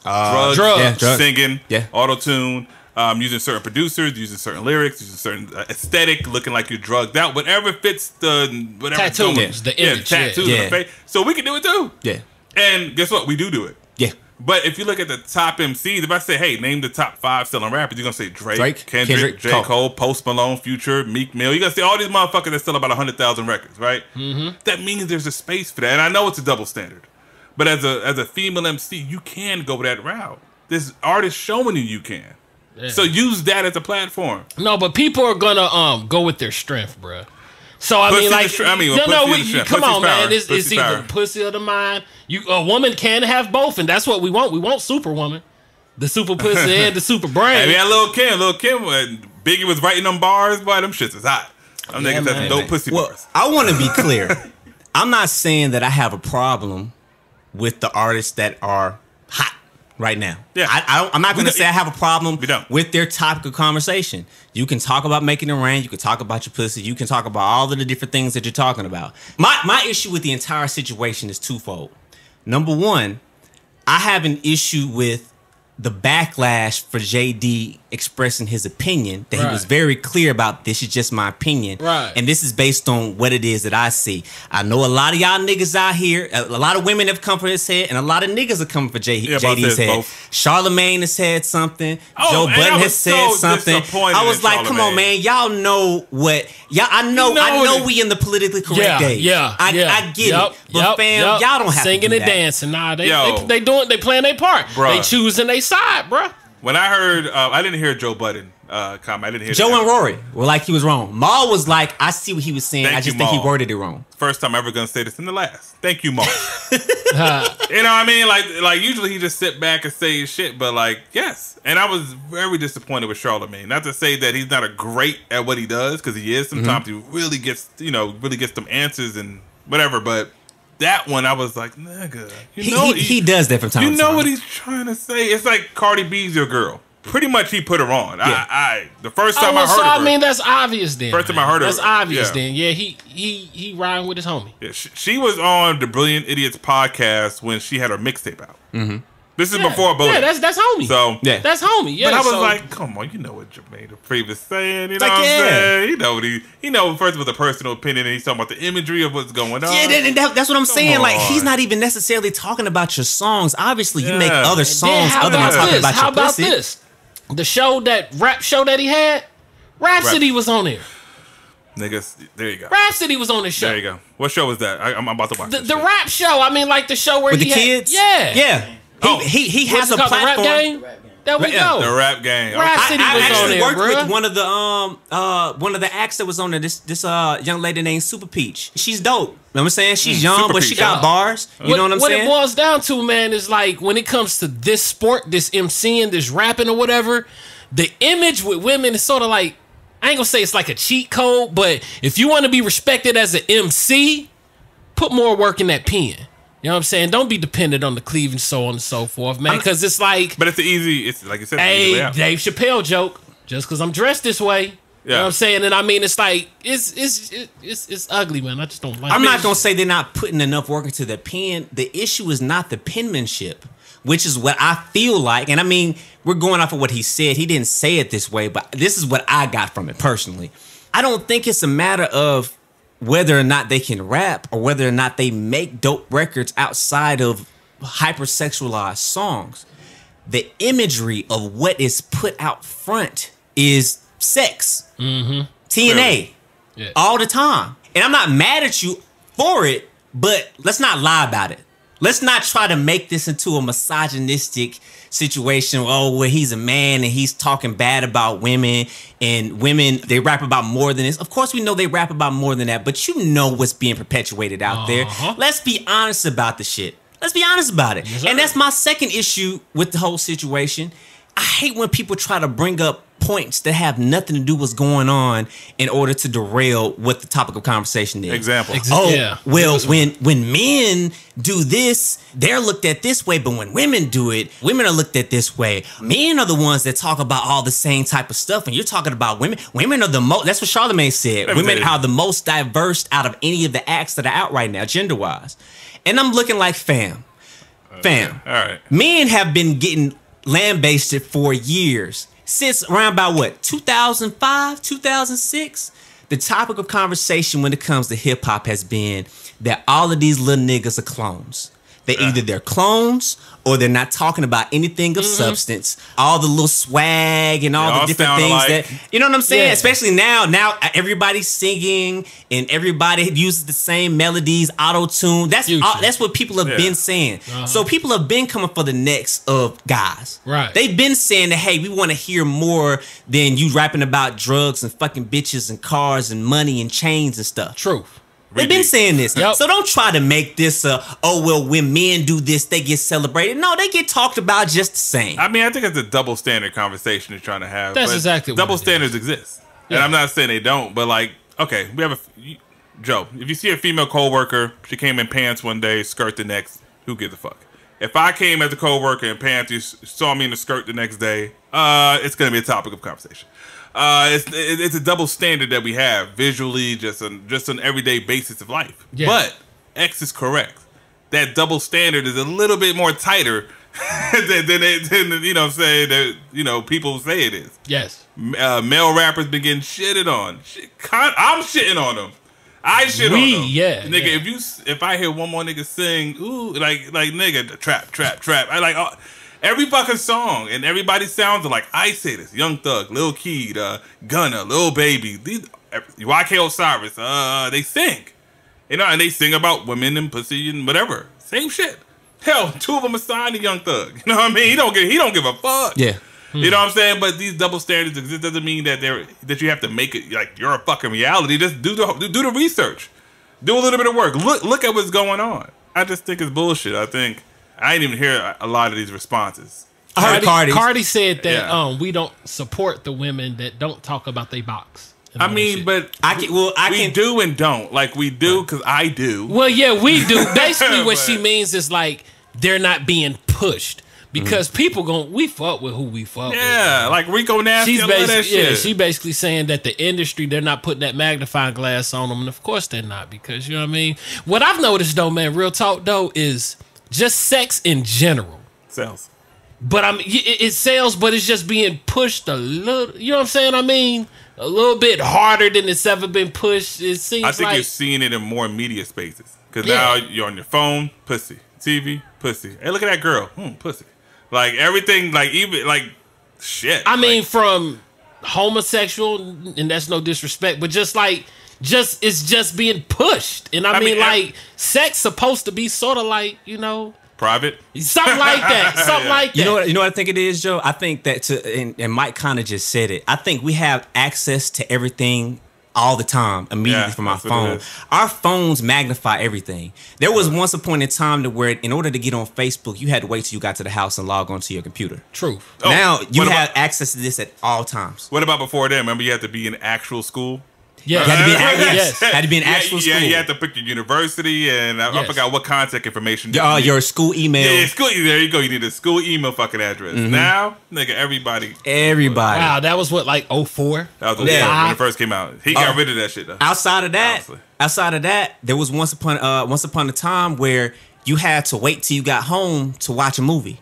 Drugs. Yeah, drugs. Singing, Yeah. auto-tune, using certain producers, using certain lyrics, using certain aesthetic, looking like you're drugged out, whatever fits the whatever tattoos, the image, tattoos yeah. on the face. So we can do it too. Yeah. And guess what? We do it. Yeah. But if you look at the top MCs, if I say, hey, name the top 5 selling rappers, you're going to say Drake, Kendrick, J. Cole, Post Malone, Future, Meek Mill. You're going to see all these motherfuckers that sell about 100,000 records, right? Mm-hmm. That means there's a space for that. And I know it's a double standard. But as a female MC, you can go that route. This artist showing you can. Yeah. So use that as a platform. No, but people are going to go with their strength, bro. So I mean, like, come on, man. It's either pussy or the mind. A woman can have both, and that's what we want. We want Superwoman, the super pussy and the super brain. Hey, man, Lil Kim, Biggie was writing them bars, boy, them shits is hot. Them niggas have dope pussy bars. I want to be clear. I'm not saying that I have a problem with the artists that are hot right now. Yeah. I'm not going to say I have a problem with their topic of conversation. You can talk about making it rain. You can talk about your pussy. You can talk about all of the different things that you're talking about. My issue with the entire situation is twofold. Number one, I have an issue with the backlash for JD expressing his opinion, that he was very clear about this is just my opinion. Right. And this is based on what it is that I see. I know a lot of y'all niggas out here, a lot of women have come for his head, and a lot of niggas have come for JD's head. Charlamagne has said something. Joe Budden has said something. I was like, come on, man. Y'all know what. I know we in the politically correct age. I get it. But fam, y'all don't have singing to do and that. dancing. Nah, they playing their part. Bruh. They choosing their side, bruh. When I heard, I didn't hear Joe Budden comment. I didn't hear Joe and Rory were like he was wrong. Maul was like, I see what he was saying. I just think he worded it wrong. First time I'm ever gonna say this, and the last. Thank you, Maul. You know what I mean? Like usually he just sit back and say his shit, but like yes. And I was very disappointed with Charlamagne. Not to say that he's not a great at what he does, because he is. Sometimes he really gets them answers and whatever, but. That one, I was like, nigga. He does that from time to time. You know what he's trying to say? It's like Cardi B's your girl. Pretty much he put her on. Yeah. The first time I heard her. I mean, that's obvious then. First time I heard her. That's obvious then. Yeah, he riding with his homie. Yeah, she was on the Brilliant Idiots podcast when she had her mixtape out. Mm-hmm. This is before Bo. Yeah, that's homie. So that's homie. Yeah, but I was like, come on, you know what Jermaine Dupree was saying. You know what I'm saying? You know, first it was a personal opinion, and he's talking about the imagery of what's going on. Yeah, that's what I'm saying. Like, he's not even necessarily talking about your songs. Obviously, you make other songs other than talking about your pussy. How about this? The rap show that he had, Rhapsody was on there. Niggas, there you go. Rhapsody was on the show. There you go. What show was that? I'm about to watch the rap show. I mean, like the show where with the kids. Yeah. He has a platform. The Rap Game? There we go. The Rap Game. Rhapsody was on there, worked bro. with one of the acts that was on there. This young lady named Super Peach. She's dope. You know what I'm saying? She's young, Super but Peach. she got bars. You know what I'm saying? What it boils down to, man, is like when it comes to this sport, this MCing, this rapping or whatever, the image with women is sort of like, I ain't gonna say it's like a cheat code, but if you want to be respected as an MC, put more work in that pen. You know what I'm saying? Don't be dependent on the cleavage, so on and so forth, man. Because it's like, but it's like you said. Hey, Dave Chappelle joke. Just because I'm dressed this way, you know what I'm saying? And I mean, it's like it's ugly, man. I just don't like. I'm not gonna say they're not putting enough work into the pen. The issue is not the penmanship, which is what I feel like. And I mean, we're going off of what he said. He didn't say it this way, but this is what I got from it personally. I don't think it's a matter of whether or not they can rap or whether or not they make dope records outside of hypersexualized songs, the imagery of what is put out front is sex, TNA, all the time. And I'm not mad at you for it, but let's not lie about it. Let's not try to make this into a misogynistic situation. Oh, well, he's a man and he's talking bad about women, and women, they rap about more than this. Of course, we know they rap about more than that, but you know what's being perpetuated out there. Let's be honest about the shit. Let's be honest about it. And that's my second issue with the whole situation. I hate when people try to bring up points that have nothing to do with what's going on in order to derail what the topic of conversation is. Example. Well, when men do this, they're looked at this way, but when women do it, women are looked at this way. Men are the ones that talk about all the same type of stuff, and you're talking about women. Women are the most, that's what Charlamagne said. Women are the most diverse out of any of the acts that are out right now, gender-wise. And I'm looking like, fam. All right. Men have been getting lambasted for years. Since around about what, 2005, 2006? The topic of conversation when it comes to hip hop has been that all of these little niggas are clones. Either they're clones or they're not talking about anything of substance. All the little swag and all the different things that, you know what I'm saying? Especially now everybody's singing and everybody uses the same melodies, auto-tune. That's what people have been saying. So people have been coming for the necks of guys. Right. They've been saying that, hey, we want to hear more than you rapping about drugs and fucking bitches and cars and money and chains and stuff. Truth. They've been saying this. So don't try to make this oh, well, when men do this, they get celebrated. No, they get talked about just the same. I mean, I think it's a double standard conversation you're trying to have. That's exactly what double standards exist. And I'm not saying they don't, but like, okay, we have Joe, if you see a female coworker, she came in pants one day, skirt the next, who gives a fuck? If I came as a coworker in pants, you saw me in the skirt the next day, it's going to be a topic of conversation. It's a double standard that we have visually, just on everyday basis of life. Yeah. But X is correct. That double standard is a little bit more tighter than you know what I'm saying, that people say it is. Yes. Male rappers been getting shitted on. I'm shitting on them. I shit on them. Yeah. Nigga, if I hear one more nigga sing, ooh, like nigga, trap, I like. Every fucking song and everybody sounds like Ice Haters, Young Thug, Lil Keed, Gunna, Lil Baby, YK Osiris, they sing. And they sing about women and pussy and whatever. Same shit. Hell, two of them are signed to Young Thug. You know what I mean? He don't give a fuck. Yeah. You know what I'm saying? But these double standards exist. Doesn't mean that you have to make it like you're a fucking reality. Just do the research. Do a little bit of work. Look at what's going on. I just think it's bullshit. I didn't even hear a lot of these responses. Cardi said that we don't support the women that don't talk about their box. I mean, but we do and don't. Like, we do because I do. Well, yeah, we do. Basically, what she means is like they're not being pushed because we fuck with who we fuck with. Yeah, like Rico Nasty, she basically saying that the industry, they're not putting that magnifying glass on them, and of course they're not, because you know what I mean. What I've noticed though, man, real talk though, is just sex in general sells. But it sells, but it's just being pushed a little. You know what I'm saying? I mean, a little bit harder than it's ever been pushed. It seems. I think you're seeing it in more media spaces because now you're on your phone, pussy, TV, pussy. Hey, look at that girl, pussy. Like everything, like even like shit. I mean, from homosexual, and that's no disrespect, but just like. It's just being pushed. And I mean, like, sex supposed to be sort of like, private? Something like that. Something like that. You know what I think it is, Joe? I think that, and Mike kind of just said it, I think we have access to everything all the time immediately from our phone. Our phones magnify everything. There was once upon a time to where in order to get on Facebook, you had to wait till you got to the house and log onto your computer. True. Now you have access to this at all times. What about before then? Remember you had to be in actual school? Yeah, had to be an actual school. Yeah, you had to pick your university, and I forgot what contact information. Your school email. Yeah, school. There you go. You need a school email fucking address. Now, nigga, everybody. Wow, that was what, like 04? That was when it first came out. He got rid of that shit though. Outside of that, there was once upon a time where you had to wait till you got home to watch a movie.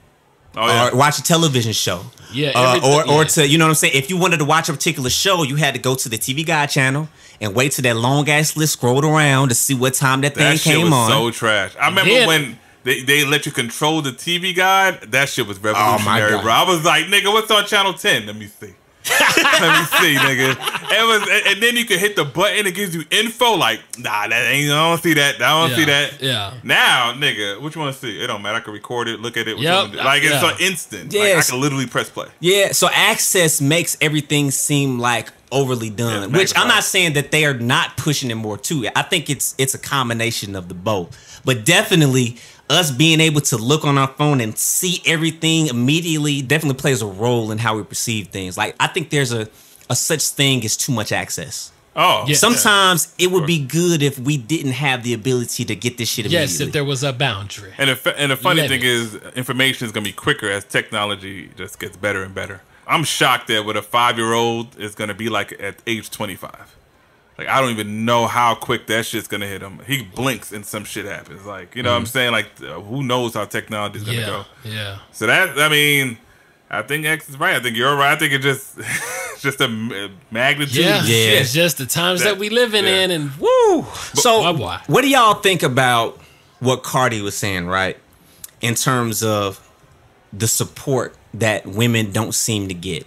Or watch a television show. Yeah. Or to, you know what I'm saying? If you wanted to watch a particular show, you had to go to the TV Guide channel and wait till that long ass list scrolled around to see what time that thing came on. That shit was so trash. I remember when they let you control the TV guide. That shit was revolutionary, bro. I was like, nigga, what's on channel 10? Let me see. Let me see, nigga. And then you can hit the button. It gives you info. Like, nah, that ain't. I don't see that. I don't see that. Yeah. Now, nigga, what you want to see? It don't matter. I can record it, look at it. Like it's so instant. Like, I can literally press play. Yeah. So access makes everything seem like overly done. Which I'm not saying that they are not pushing it more too. I think it's a combination of the both. But definitely, us being able to look on our phone and see everything immediately definitely plays a role in how we perceive things. Like, I think there's a such thing as too much access. Oh, yeah. Sometimes it would be good if we didn't have the ability to get this shit immediately. Yes, if there was a boundary. And the funny thing is, information is going to be quicker as technology just gets better and better. I'm shocked that what a 5-year-old is going to be like at age 25. Like, I don't even know how quick that shit's gonna hit him. He blinks and some shit happens. Like, you know what I'm saying? Like, who knows how technology's gonna go? Yeah. So that, I mean, I think X is right. I think you're right. I think it just a magnitude. Yeah. It's just the times that we living in, and woo. So, what do y'all think about what Cardi was saying, right? In terms of the support that women don't seem to get.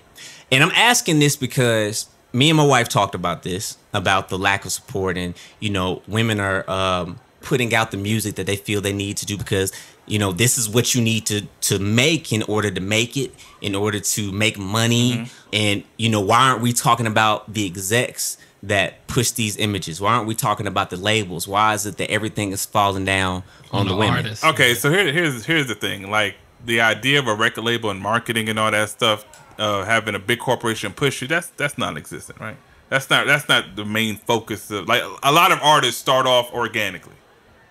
And I'm asking this because me and my wife talked about this, about the lack of support, and, you know, women are putting out the music that they feel they need to do because, you know, this is what you need to make in order to make it, in order to make money. And, you know, why aren't we talking about the execs that push these images? Why aren't we talking about the labels? Why is it that everything is falling down on the women? Artists. Okay, so here's the thing. Like, the idea of a record label and marketing and all that stuff, having a big corporation push you, that's non-existent, right? That's not the main focus of, like, a lot of artists start off organically,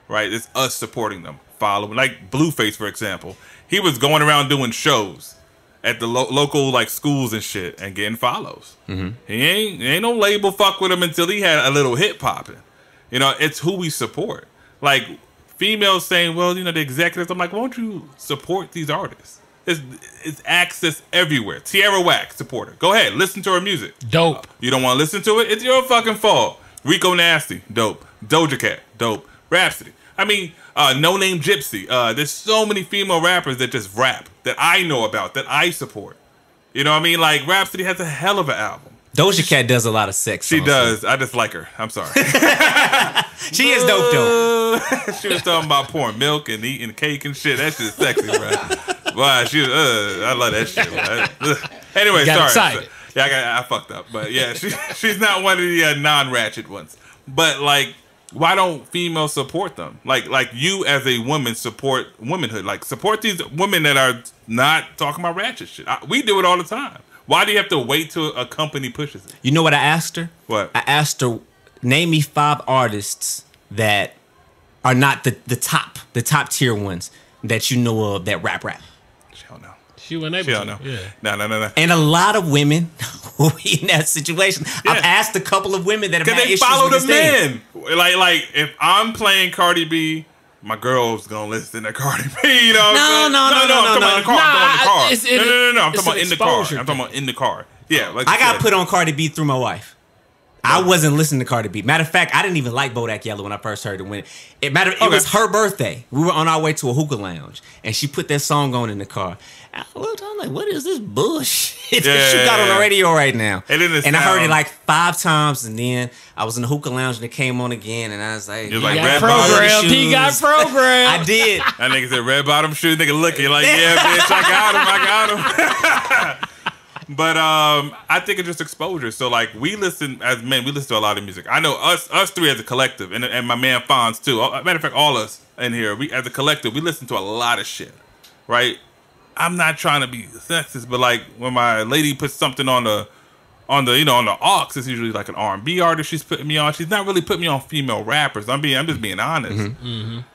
right? It's us supporting them, following. Like Blueface, for example, he was going around doing shows at the local like schools and shit and getting follows. He ain't no label fuck with him until he had a little hit popping. You know, it's who we support. Like females saying, well, you know, the executives. I'm like, won't you support these artists? It's access everywhere. Tierra Whack, support her. Go ahead, listen to her music. Dope. You don't want to listen to it? It's your fucking fault. Rico Nasty, dope. Doja Cat, dope. Rhapsody. I mean, No Name Gypsy. There's so many female rappers that just rap that I know about, that I support. You know what I mean? Like, Rhapsody has a hell of an album. Doja Cat does a lot of sex. She does. I just like her. I'm sorry. She is dope, though. She was talking about pouring milk and eating cake and shit. That shit's sexy, bro. Wow, I love that shit. Anyway, sorry. Yeah, I fucked up. But yeah, she's not one of the non-ratchet ones. But like, why don't females support them? Like you as a woman support womanhood. Like, support these women that are not talking about ratchet shit. We do it all the time. Why do you have to wait till a company pushes it? You know what I asked her? What? I asked her, name me 5 artists that are not the top tier ones that you know of that rap. She don't know. She wasn't able She don't to. know. Yeah. No. And a lot of women who be in that situation. Yeah. I've asked a couple of women that have had issues follow with the this men. Like if I'm playing Cardi B, my girl's gonna listen to Cardi B. You know? No. I'm talking about in the car. I'm talking about in the car. exposure I'm talking about in the car. Yeah, like I got put on Cardi B through my wife. I wasn't listening to Cardi B. Matter of fact, I didn't even like Bodak Yellow when I first heard it. It was her birthday. We were on our way to a hookah lounge, and she put that song on in the car. I looked, I'm like, what is this bullshit that you got on the radio right now? And I heard it like 5 times, and then I was in the hookah lounge, and it came on again, and I was like, You're like, red bottom shoes. He got programmed. I did. That nigga said red bottom shoes. Nigga looking like, yeah, bitch, I got him. But I think it's just exposure. So like, we listen as men, we listen to a lot of music. I know us 3 as a collective, and my man Fonz too. Matter of fact, all us in here, we as a collective, we listen to a lot of shit, right? I'm not trying to be sexist, but like when my lady puts something on the aux, it's usually like an R&B artist she's putting me on. She's not really putting me on female rappers. I'm just being honest.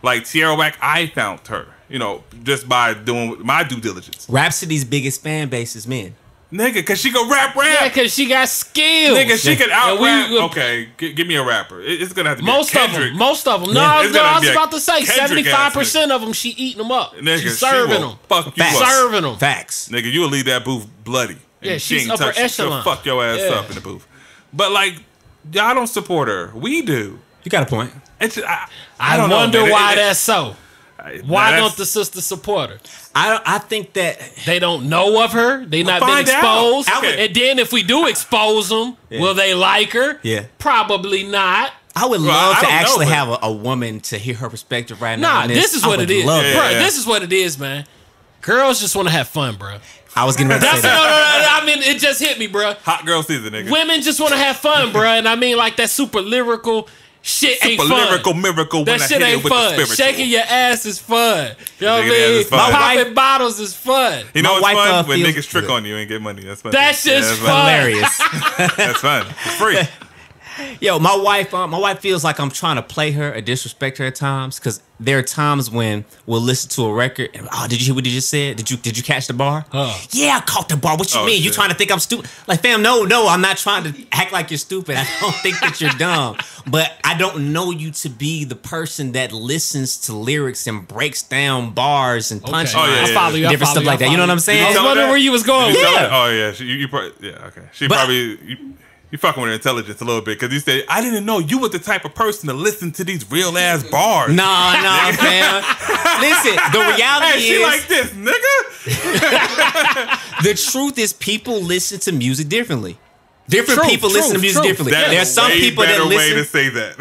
Like Tierra Whack, I found her, you know, just by doing my due diligence. Rhapsody's biggest fan base is men. Nigga, cause she can rap. Yeah, cause she got skills. Nigga, she can out rap. Okay, give me a rapper. It's gonna have to be most of them. No, I was about to say 75% of them. She eating them up. Nigga, she's serving them. Fuck you up. Serving them. Facts. Nigga, you will leave that booth bloody. Yeah, she's upper echelon. She'll fuck your ass up in the booth. But like, y'all don't support her. We do. You got a point. It's I wonder why that's so. Why don't the sisters support her? I think that they don't know of her. They not been exposed. And then if we do expose them, will they like her? Yeah. Probably not. I would love to actually have a woman to hear her perspective right now. Nah, this is what it is. Bro, this is what it is, man. Girls just want to have fun, bro. I was getting ready to say that. No, I mean, it just hit me, bro. Hot girl season, nigga. Women just want to have fun, bro. And I mean, like, that super lyrical shit ain't fun. Super lyrical miracle. That shit ain't fun. Shaking your ass is fun. You know what I mean? Popping bottles is fun. You know what's fun? When niggas trick on you and get money. That's fun. That shit's fun. Hilarious. That's fun. It's free. Yo, my wife feels like I'm trying to play her or disrespect her at times, because there are times when we'll listen to a record and, oh, did you hear what you just said? Did you catch the bar? Yeah, I caught the bar. What you mean? Shit. You trying to think I'm stupid? Like, fam, no, I'm not trying to act like you're stupid. I don't think that you're dumb. But I don't know you to be the person that listens to lyrics and breaks down bars and punchlines. I follow you. Different stuff like that. You know what I'm saying? I was wondering where you was going. Yeah. Oh, yeah. You probably, yeah, okay. She probably... You fucking with her intelligence a little bit, because you said, I didn't know you were the type of person to listen to these real ass bars. Nah, fam. Listen, the reality is... she like this, nigga. The truth is, people listen to music differently. Different people listen to music differently. There are some people that listen... way to say that.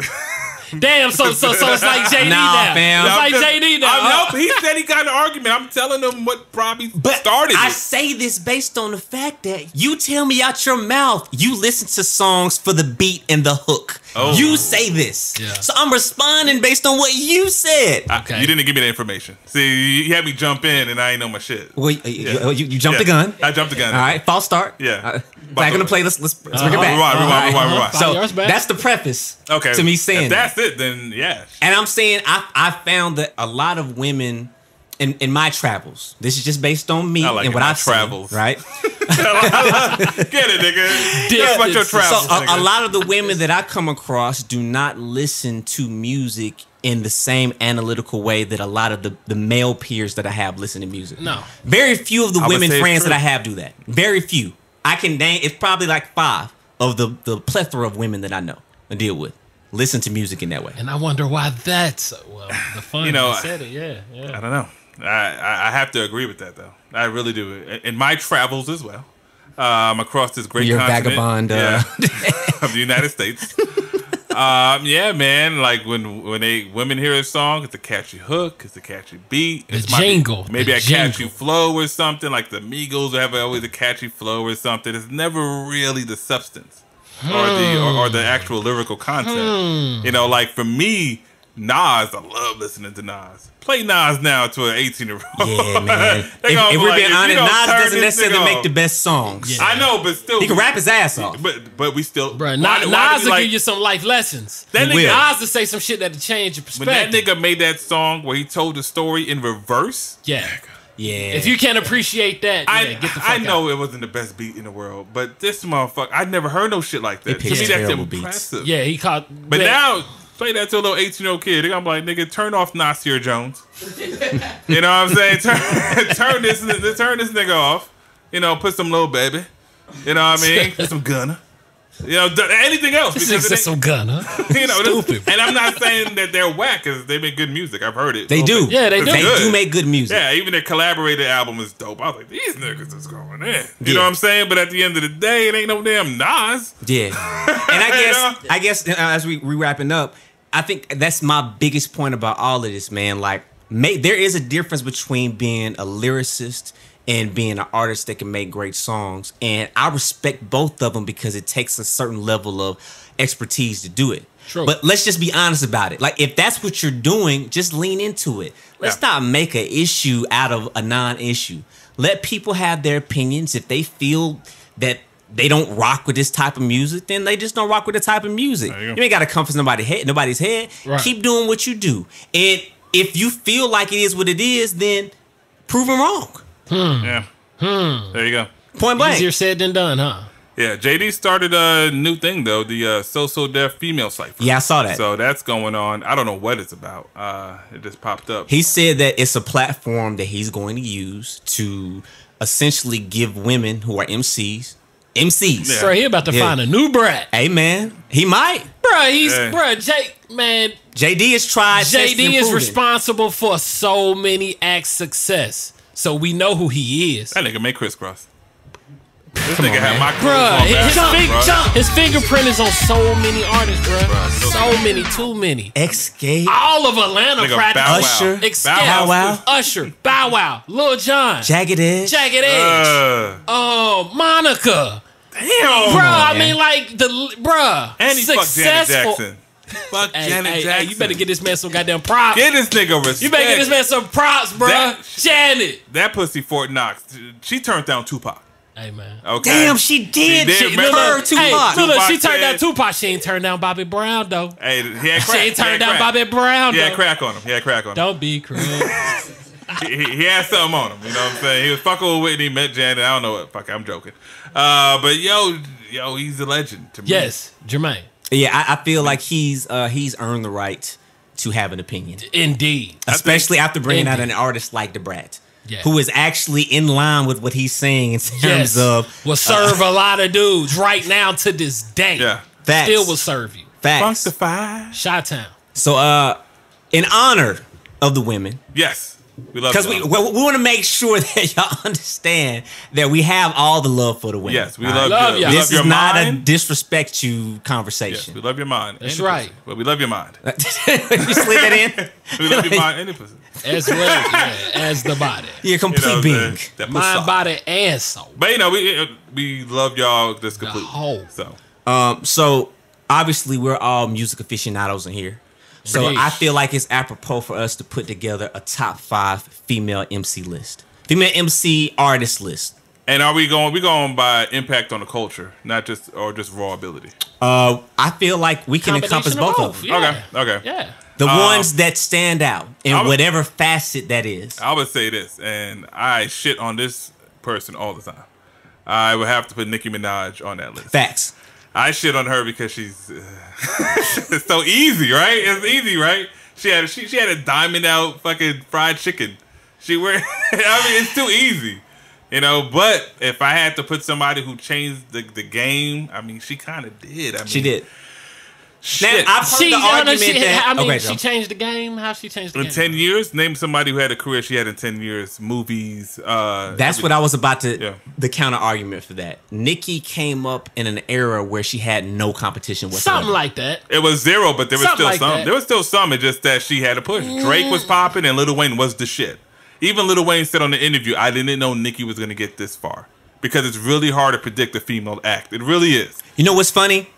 Damn, so it's like JD now. Fam. It's like JD now. Nope, he said he got an argument. I'm telling him what probably started I say this based on the fact that you tell me out your mouth you listen to songs for the beat and the hook. Oh. You say this. Yeah. So I'm responding based on what you said. Okay. You didn't give me the information. See, you had me jump in and I ain't know my shit. Well, you jumped the gun. I jumped the gun. All right, false start. Yeah. Back in the play. Let's bring it back. Rewind. So that's the preface to me saying that's it, then yeah. And I'm saying I found that a lot of women in my travels, this is just based on me and what I've travels, right? Get it, nigga. That's about your travels. So a lot of the women that I come across do not listen to music in the same analytical way that a lot of the male peers that I have listen to music. No. Very few of the women friends that I have do that. Very few. I can name, it's probably like 5 of the plethora of women that I know and deal with listen to music in that way. And I wonder why that's the fun. You know, I said it. Yeah. I don't know. I have to agree with that, though. I really do. In my travels as well, across this great continent, vagabond of the United States. Yeah, man. Like when women hear a song, it's a catchy hook, it's a catchy beat, it's jingle, maybe a catchy flow or something. Like the Migos have always a catchy flow or something. It's never really the substance or the actual lyrical content. You know, like for me, Nas, I love listening to Nas. Play Nas now to an 18-year-old. Yeah, man. If we're being honest, Nas doesn't necessarily make the best songs. Yeah. I know, but still. He can rap his ass off. But we still. Bro, Nas will give you some life lessons. That nigga, Nas will say some shit that'll change your perspective. When that nigga made that song where he told the story in reverse. Yeah. Yeah. If you can't appreciate that, get the fuck I know out. It wasn't the best beat in the world, but this motherfucker, I'd never heard no shit like that. To me, that's impressive. Beats. Yeah, he caught. But now, play that to a little 18-year-old kid. They're gonna be like, nigga, turn off Nasir Jones. You know what I'm saying? Turn this nigga off. You know, put some Lil Baby. You know what I mean? Put some Gunna. You know, anything else. Because it's some Gunna. You know, stupid. And I'm not saying that they're whack, because they make good music. I've heard it. They do. Yeah, they do. They do make good music. Yeah, even their collaborated album is dope. I was like, these niggas is going in. You know what I'm saying? But at the end of the day, it ain't no damn Nas. Yeah. And I guess as we wrapping up, I think that's my biggest point about all of this, man. Like, there is a difference between being a lyricist and being an artist that can make great songs. And I respect both of them because it takes a certain level of expertise to do it. True. But let's just be honest about it. Like, if that's what you're doing, just lean into it. Let's not make an issue out of a non-issue. Let people have their opinions. If they feel that they don't rock with this type of music, then they just don't rock with the type of music. You ain't got to come for nobody's head. Right. Keep doing what you do. And if you feel like it is what it is, then prove them wrong. Yeah. There you go. Point blank. Easier said than done, huh? Yeah, JD started a new thing, though, the So Deaf Female Cypher. Yeah, I saw that. So that's going on. I don't know what it's about. It just popped up. He said that it's a platform that he's going to use to essentially give women who are MCs MCs. Yeah. Bro, he about to find a new brat. Hey, man. He might. Bro, JD has tried. JD is responsible for so many acts' success. So we know who he is. That nigga made crisscross. This nigga had my his fingerprint is on so many artists, bro. So many, too many. Escape. All of Atlanta practically. Usher. Escape. Bow Wow. Usher. Bow Wow. Lil Jon. Jagged Edge. Monica. Damn. Bro, I mean, like, and he fucked Janet Jackson. Fuck Janet Jackson. You better get this man some goddamn props. Get this nigga respect. You better get this man some props, bro. Janet. That pussy Fort Knox. She turned down Tupac. Hey, man. Okay. Damn, she did. She turned Tupac. She turned down Tupac. She ain't turned down Bobby Brown, though. Hey, he had crack. She ain't turned down Bobby Brown, though. He had crack on him. Don't be cruel. he had something on him. You know what I'm saying? He was fucking with Whitney, met Janet. I don't know what. Fuck, I'm joking. But yo, he's a legend to me. Yes, Jermaine. Yeah, I feel like he's earned the right to have an opinion. Indeed. Especially after bringing out an artist like Da Brat. Yeah. Who is actually in line with what he's saying in terms of will serve a lot of dudes right now to this day. Yeah, facts. Still will serve you. Facts. Funkified. Chi-Town. So, in honor of the women, yes, we love because we want to make sure that y'all understand that we have all the love for the women. Yes, we love you. This is not a disrespect you conversation. Yes, we love your mind. That's right. But we love your mind. You slid that in. We love your mind and your pussy. As well, as the body. You're a complete being. Mind, body, and soul. But we love y'all just completely. So obviously we're all music aficionados in here. So I feel like it's apropos for us to put together a top 5 female MC list. Female MC artist list. And are we going by impact on the culture, not just raw ability? I feel like we can encompass both of them. Yeah. Okay. Yeah. The ones that stand out in whatever facet that is. I would say this, and I shit on this person all the time. I would have to put Nicki Minaj on that list. Facts. I shit on her because she's it's so easy, right? It's easy, right? She had a diamond out fucking fried chicken. I mean, it's too easy. You know, but if I had to put somebody who changed the game, I mean, she kind of did. I mean, she did. Shit. Now, I've heard the argument she changed the game. How she changed the game? In 10 years? Name somebody who had a career she had in 10 years. Movies. That's what I was about to... Yeah. The counter argument for that. Nicki came up in an era where she had no competition whatsoever. Something like that. It was zero, but there was still some. There was still some. It's just that she had a push. Drake was popping and Lil Wayne was the shit. Even Lil Wayne said on the interview, I didn't know Nicki was going to get this far. Because it's really hard to predict a female act. It really is. You know what's funny?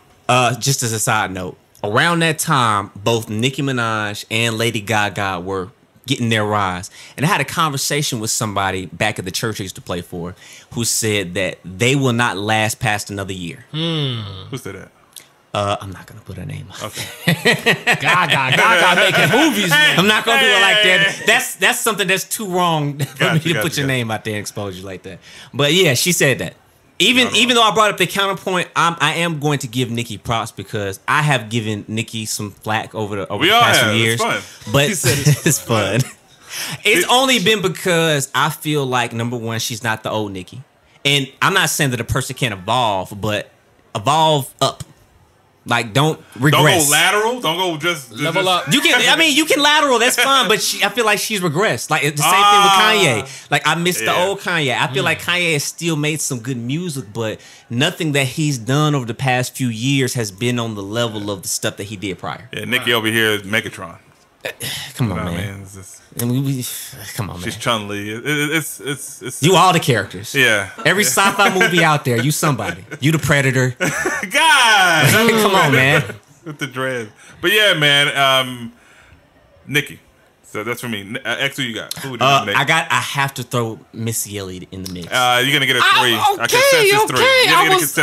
Just as a side note, around that time, both Nicki Minaj and Lady Gaga were getting their rise. And I had a conversation with somebody back at the church I used to play for who said that they will not last past another year. Who said that? I'm not going to put her name up. Okay. Gaga making movies now. I'm not going to do it like that. That's something that's too wrong for me to put your name out there and expose you like that. But yeah, she said that. Even though I brought up the counterpoint, I am going to give Nicki props because I have given Nicki some flack over the past few years. It's fun. But it's fun. It's only been because I feel like, number one, she's not the old Nicki. And I'm not saying that a person can't evolve, but evolve up. Like, don't regress. Don't go lateral. Don't go just level up. You can lateral. That's fine. But I feel like she's regressed. Like the same thing with Kanye. Like I miss the old Kanye. I feel like Kanye has still made some good music, but nothing that he's done over the past few years has been on the level of the stuff that he did prior. Yeah, Nicki over here is Megatron. Come on, man. Come on, man. She's Chun-Li. It's you all the characters. Yeah. Every sci-fi movie out there, you somebody. You the Predator. God. Come on, man. With the dread. But yeah, man. Nicki. So that's for me. X, who you got? Who would you nominate? I have to throw Missy Elliott in the mix. You're gonna get a 3.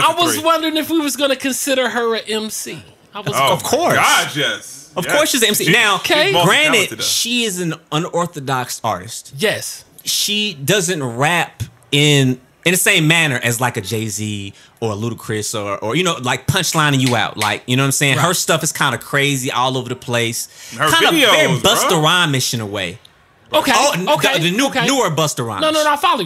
I was wondering if we was gonna consider her an MC. Of course. God, yes. Of course she's an MC. Now, granted, she is an unorthodox artist. Yes. She doesn't rap in the same manner as like a Jay-Z or a Ludacris or you know, like punchlining you out. Like, you know what I'm saying? Right. Her stuff is kind of crazy all over the place. Her kind videos, of very Busta Rhyme-ish in a way. Okay. The newer Busta Rhymes. No, I follow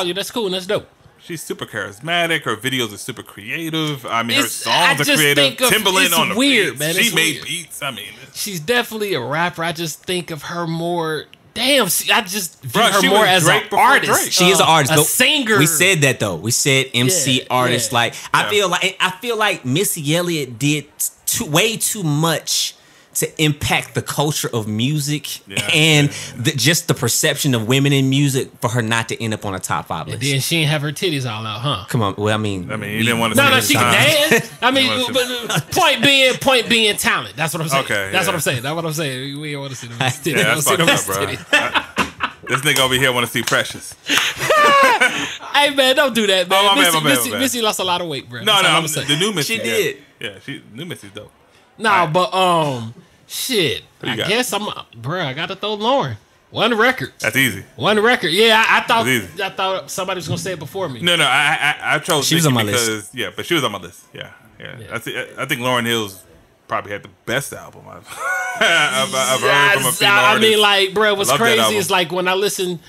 you. That's cool and that's dope. she's super charismatic. Her videos are super creative. I mean, her songs are just creative. Timbaland on the weird, beats. man. She made beats. I mean, she's definitely a rapper. I just think of her more. Damn, I just view her she more was as Drake an before artist. Drake. She is an artist. A singer. We said that though. We said MC artist. yeah. Like I feel like Missy Elliott did way too much to impact the culture of music and just the perception of women in music for her not to end up on a top 5 list. And then she didn't have her titties all out, huh? Come on. Well, I mean, you didn't want to see No, this she can time. dance. I mean, but point being talent. That's what I'm saying. Okay, that's what I'm saying. That's what I'm saying. We don't want to see them titties. Yeah, that's We don't fucked see up, them bro. titties. This nigga over here want to see Precious. Hey man, don't do that, man. Oh, my bad. Missy lost a lot of weight, bro. No, That's all the new Missy. She did. Yeah, new Missy's dope. Nah, but shit. Who you I got? guess I gotta throw Lauren. One record. That's easy. One record. Yeah, I That's easy. thought somebody was gonna say it before me. No, I chose She was Nicki on my because list. yeah, but she was on my list. Yeah. I think Lauryn Hill's probably had the best album I've heard from a female I artist. mean, like, bro, what's I love that crazy album. is like when I listen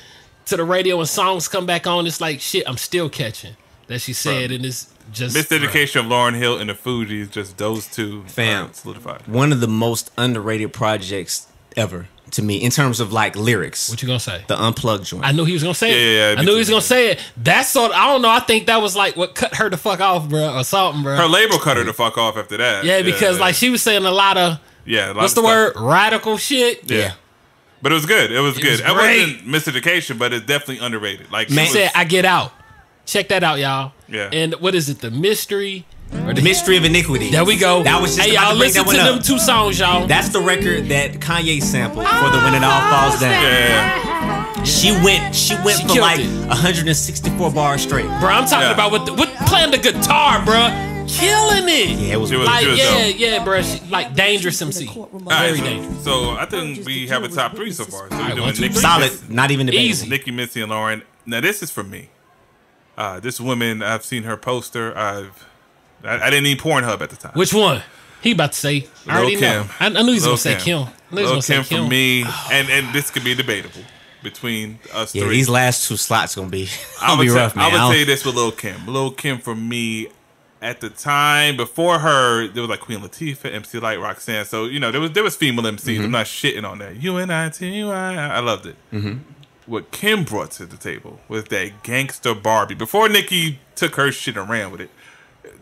to the radio and songs come back on, it's like shit. I'm still catching that she said, and it's just Miseducation of Lauryn Hill and the Fugees, just those two Fam. solidified. one of the most underrated projects ever to me in terms of like lyrics. What you gonna say? The Unplugged joint. I knew he was gonna say it. Yeah, I knew he was gonna say it. That's sort of, I don't know. I think that was like what cut her the fuck off, bro, or something, bro. Her label cut her the fuck off after that. Yeah, because like she was saying a lot of what's the word? Radical shit. Yeah. But it was good. It was good. It great. wasn't Miseducation, but it's definitely underrated. Like She said, "I get out." Check that out, y'all. Yeah. And what is it? The Mystery. The Mystery of Iniquity. There we go. That was just hey, about y'all to bring listen that one to them up. 2 songs, y'all. That's the record that Kanye sampled for the When It All Falls Down. Yeah. She went for killed like it. 164 bars straight. Bro, I'm talking about what playing the guitar, bro. Killing it. Yeah, it was She was Like, good, yeah, bro. Like Dangerous MC. All right, Very dangerous. so I think we have a top 3 so far. So we're right, doing 1, 2, Nicki, 3. solid. Not even debatable. Easy. Nicki, Missy, and Lauren. Now this is for me. This woman, I've seen her poster. I didn't need Pornhub at the time. Which one? He about to say. I already know. I knew he was Lil' gonna say Kim. I knew he was Lil' gonna say Kim Kim. for me, and this could be debatable between us Yeah, three. these last 2 slots gonna be I would, rough, man. I would tell you this with Lil' Kim. Lil' Kim for me, at the time before her, there was like Queen Latifah, MC Light, Roxanne. So there was female MCs. Mm-hmm. I'm not shitting on that. UNITY, I loved it. Mm-hmm. What Kim brought to the table was that gangster Barbie. Before Nicki took her shit and ran with it,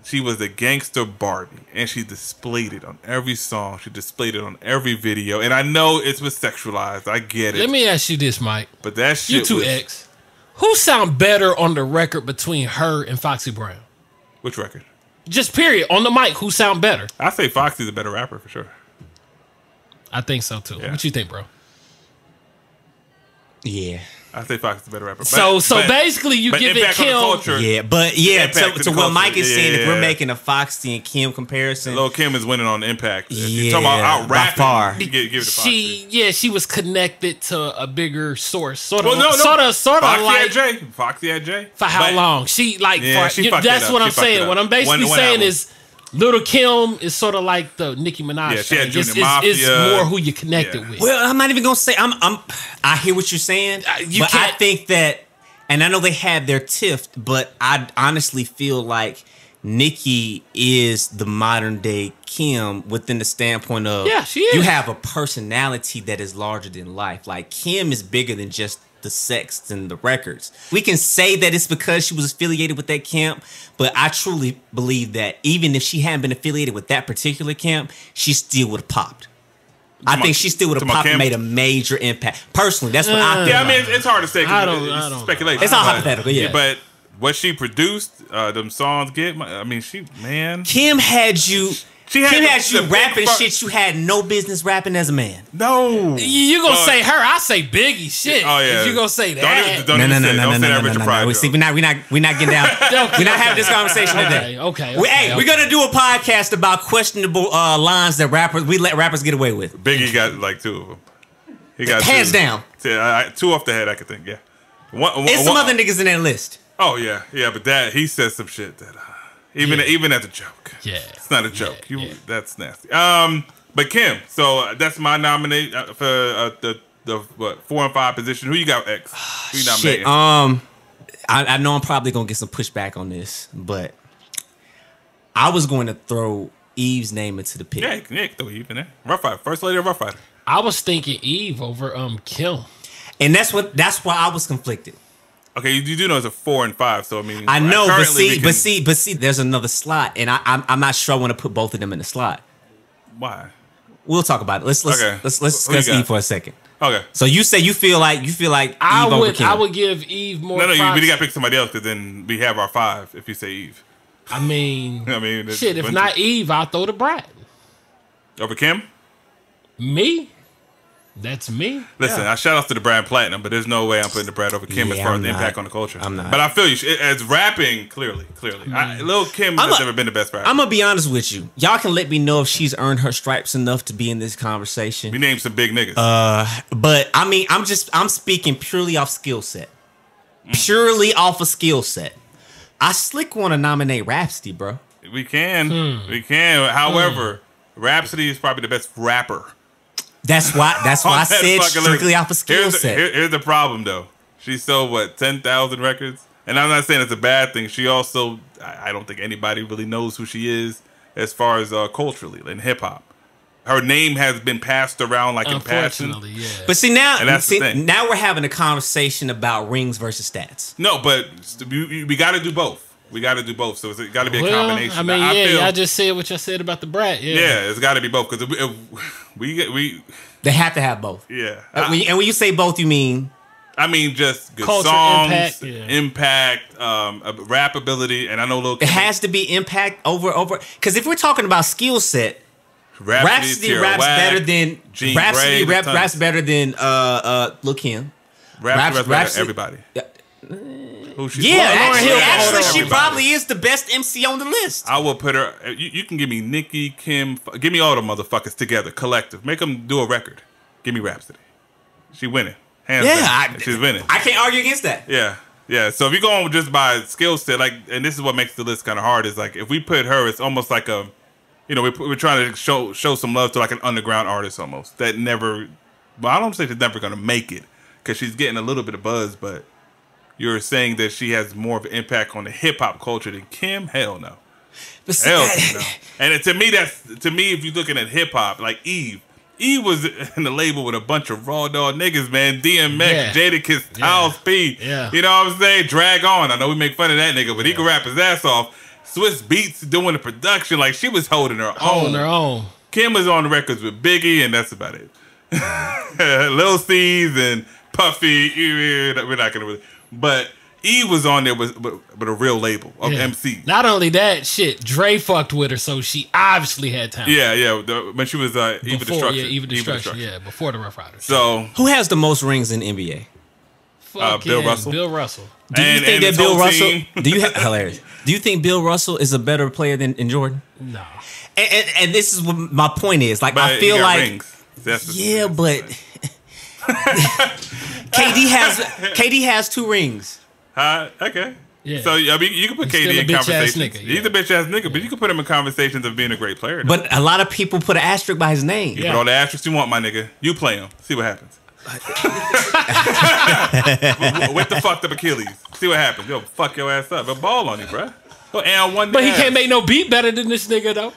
she was the gangster Barbie, and she displayed it on every song. She displayed it on every video. And I know it was sexualized. I get it. Let me ask you this, Mike. But that shit You two was... X. Who sound better on the record between her and Foxy Brown? Which record? Just period. On the mic, who sound better? I say Foxy's a better rapper for sure. I think so too. Yeah. What you think, bro? Yeah. I say Foxy's a better rapper. So basically you give it impact on the Kim. culture, Yeah, but Impact to to the what culture. Mike is saying, if Yeah. we're making a Foxy and Kim comparison, Lil' Kim is winning on the impact. If you're Yeah, talking about out by rapping, far. give it to Foxy. She was connected to a bigger source. Sort of Well, no. sort of Foxy like had Jay. Foxy had Jay. for how But- long? She like Yeah, for, she fucked that's it up. what She I'm fucked it saying. up. What I'm basically One saying album. is Little Kim is sort of like the Nicki Minaj. Yeah, she had thing. Junior It's Mafia. more who you connected Yeah. with. well, I'm not even gonna say I hear what you're saying, You but I can't- think that, and I know they had their tiff, but I honestly feel like Nicki is the modern day Kim within the standpoint of Yeah, she is. You have a personality that is larger than life. Like Kim is bigger than just the sex and the records. We can say that it's because she was affiliated with that camp, but I truly believe that even if she hadn't been affiliated with that particular camp, she still would have popped. I think she still would have popped and made a major impact. Personally, that's what I think. Yeah, I mean, it's hard to say. I 'cause don't it's speculation. It's all But- hypothetical, yeah. But what she produced, them songs I mean, man. Kim had you She had Kim the- had you the big rapping fu- shit you had no business rapping as a man. No. You gonna say her? I say Biggie. Shit. Oh, yeah. If you gonna say Don't that? even- don't even say that Richard Pryor We joke. see, we're not getting down. We're not having this conversation today. Okay. We're gonna do a podcast about questionable lines that we let rappers get away with. Biggie got like 2 of them. He got Hands 2. down. 2 off the head, I could think. Yeah. There's some other niggas in that list. Oh yeah, but that he said some shit that even as a joke. Yeah. It's not a joke. Yeah. That's nasty. But Kim, so that's my nominate for the 4 and 5 position. Who you got, X? Who you Shit. nominating? I know I'm probably gonna get some pushback on this, but I was going to throw Eve's name into the pit. Yeah, throw Eve in there. Rough Rider, first lady of Rough Rider. I was thinking Eve over Kim, and that's why I was conflicted. Okay, you do know it's a 4 and 5, so I mean, I know, but see, there's another slot, and I'm not sure I want to put both of them in the slot. Why? We'll talk about it. Let's discuss Eve for a second. Okay. So you say you feel like Eve over Kim. I would give Eve more. No, you really got to pick somebody else because then we have our 5 if you say Eve. I mean, shit. If bunch not Eve, I'll throw the Brat over Kim. Me. That's me. Listen, I shout out to the Brad Platinum, but there's no way I'm putting the Brad over Kim as far as the impact on the culture. I'm not. But I feel you. As rapping, clearly. Lil Kim has never been the best rapper. I'm going to be honest with you. Y'all can let me know if she's earned her stripes enough to be in this conversation. We named some big niggas. But I mean, I'm speaking purely off skill set. Purely off a skill set. I slick want to nominate Rhapsody, bro. We can. We can. However, Rhapsody is probably the best rapper. That's why I said strictly off a skill set. Here's the problem, though. She sold, 10,000 records? And I'm not saying it's a bad thing. She also, I don't think anybody really knows who she is as far as culturally in hip-hop. Her name has been passed around like in passing. Yeah. But see, now we're having a conversation about rings versus stats. No, but we got to do both. We got to do both, so it's got to be a combination. I mean, I just said what y'all said about the Brat. Yeah, it's got to be both because we they have to have both. Yeah, and when you say both, you mean? I mean just good culture, songs, impact, rap ability, and I know Lil Kim. It has to be impact over because if we're talking about skill set, Rhapsody raps better than Rhapsody raps better than Lil Kim. Rhapsody raps better than everybody. Actually, she probably is the best Emcee on the list. I will put her. You can give me Nicki, Kim, give me all the motherfuckers together, collective. Make them do a record. Give me Rhapsody. She winning. Hands down. She's winning. I can't argue against that. Yeah. So if you're going just by skill set, and this is what makes the list kind of hard, is if we put her, it's almost like we're trying to show some love to like an underground artist almost that never. Well, I don't say she's never gonna make it because she's getting a little bit of buzz, but. You're saying that she has more of an impact on the hip hop culture than Kim? Hell no. Hell no. And to me, if you're looking at hip hop, like Eve was in the label with a bunch of raw dog niggas, man. DMX, Jadakiss, Styles P. Yeah. You know what I'm saying? Drag On. I know we make fun of that nigga, but he can rap his ass off. Swiss Beats doing the production, like she was holding her own. Kim was on the records with Biggie, and that's about it. Lil C's and Puffy. We're not gonna really. But E was on there with a real label of Emcee. Not only that, Dre fucked with her, so she obviously had talent. Yeah. When she was Eva Destruction. Yeah, Eva Destruction. Yeah, before the Rough Riders. So who has the most rings in NBA? Bill Russell. Bill Russell. Do you think that Bill Russell? Hilarious. Do you think Bill Russell is a better player than Jordan? No. And this is what my point is. Like I feel like rings. But. KD has 2 rings. Okay. Yeah. So I mean, you can put KD in conversations. He's a bitch ass nigga, but you can put him in conversations of being a great player. But a lot of people put an asterisk by his name. You put all the asterisks you want, my nigga. You play him. See what happens. With the fucked up Achilles. See what happens. Yo, fuck your ass up. A ball on you, bro. But he can't make no beat better than this nigga though.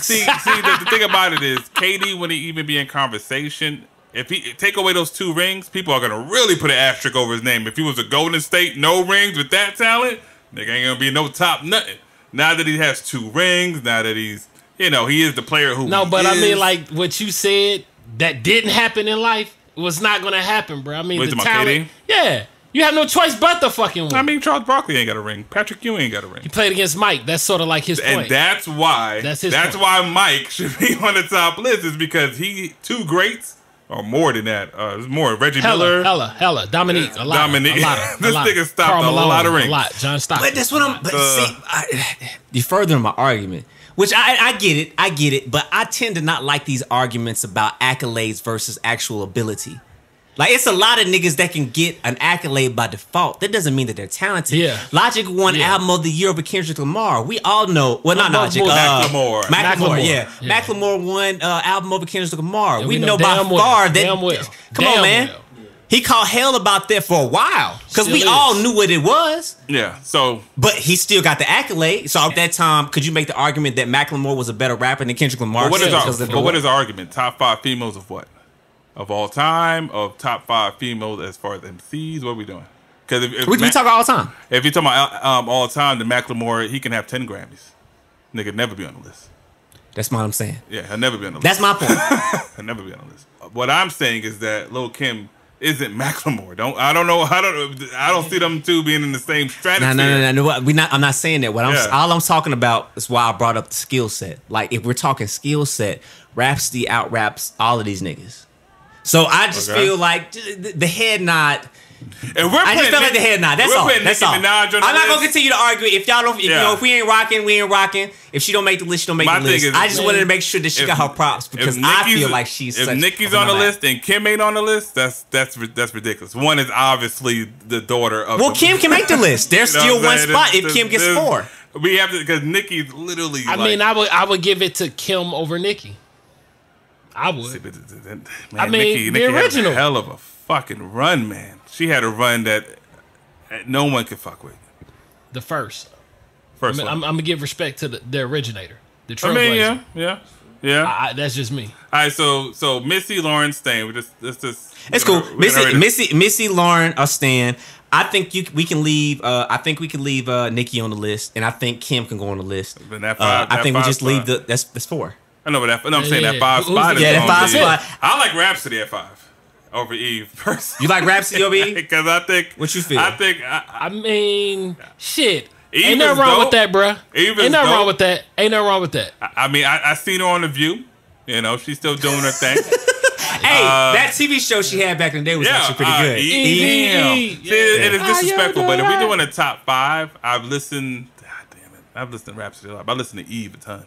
See, the thing about it is, KD wouldn't even be in conversation. If he take away those 2 rings, people are gonna really put an asterisk over his name. If he was a Golden State, no rings with that talent, nigga ain't gonna be no top nothing. Now that he has 2 rings, now that he's, he is the player who. No, but I mean, like what you said, that didn't happen in life was not gonna happen, bro. I mean, the talent. Yeah, you have no choice but to fucking win. I mean, Charles Barkley ain't got a ring. Patrick Ewing ain't got a ring. He played against Mike. That's sort of like his point. And that's why. That's why Mike should be on the top list, is because 2 greats. Or more than that. It's more Reggie Miller. Hella. Dominique. A lot. This nigga stopped Karl Malone, a lot of rings. A lot. John Stockton. But that's what I'm... But see, you further my argument. Which I get it. But I tend to not like these arguments about accolades versus actual ability. Like, it's a lot of niggas that can get an accolade by default. That doesn't mean that they're talented. Yeah. Logic won Album of the Year over Kendrick Lamar. We all know. Well, not Logic. Macklemore. Yeah. Macklemore won Album over Kendrick Lamar. We know by far that. Come on, man. He caught hell about that for a while because we all knew what it was. Yeah. So, but he still got the accolade. So at that time, could you make the argument that Macklemore was a better rapper than Kendrick Lamar? But what is our argument? Top 5 females of what? Of all time? Of top 5 females as far as MCs? What are we doing? Because we talk all the time. If you're talking about all the time, then Macklemore, he can have 10 Grammys. Nigga never be on the list. That's what I'm saying. Yeah, he'll never be on the list. That's my point. He'll never be on the list. What I'm saying is that Lil' Kim isn't Macklemore. I don't see them two being in the same stratosphere. No. I'm not saying that. All I'm talking about is why I brought up the skill set. Like if we're talking skill set, Rhapsody out raps all of these niggas. So I just feel like the head nod. I just feel like the head nod. That's all. That's all. I'm not gonna continue to argue. If y'all don't, if we ain't rocking, we ain't rocking. If she don't make the list, she don't make the list. I just wanted to make sure that she got her props because I feel like she's. If Nicki's on the list and Kim ain't on the list, that's ridiculous. One is obviously the daughter of. Well, Kim can make the list. There's still one spot if Kim gets 4. We have to because Nicki's literally. I would give it to Kim over Nicki. I would. Man, Nicki the original. Had a hell of a fucking run, man. She had a run that no one could fuck with. The first one. I'm gonna give respect to the originator, the trailblazer. I mean, yeah. That's just me. All right, so Missy, Lauren, Stan. It's cool. Missy, Lauren, Stan. I think we can leave. I think we can leave Nicki on the list, and I think Kim can go on the list. I think we just leave that's 4. I know, but I'm saying that 5 spot. That 5 spot. I like Rhapsody at 5 over Eve. Personally. You like Rhapsody over Eve? Because I think. What you feel? I mean, shit. Eve ain't nothing wrong with that, bruh. Ain't nothing wrong with that. Ain't nothing wrong with that. I mean, I seen her on The View. You know, she's still doing her thing. Hey, that TV show she had back in the day was actually pretty good. It is disrespectful, but if we're doing a top 5, I've listened. God damn it, I've listened to Rhapsody a lot. I listened to Eve a ton.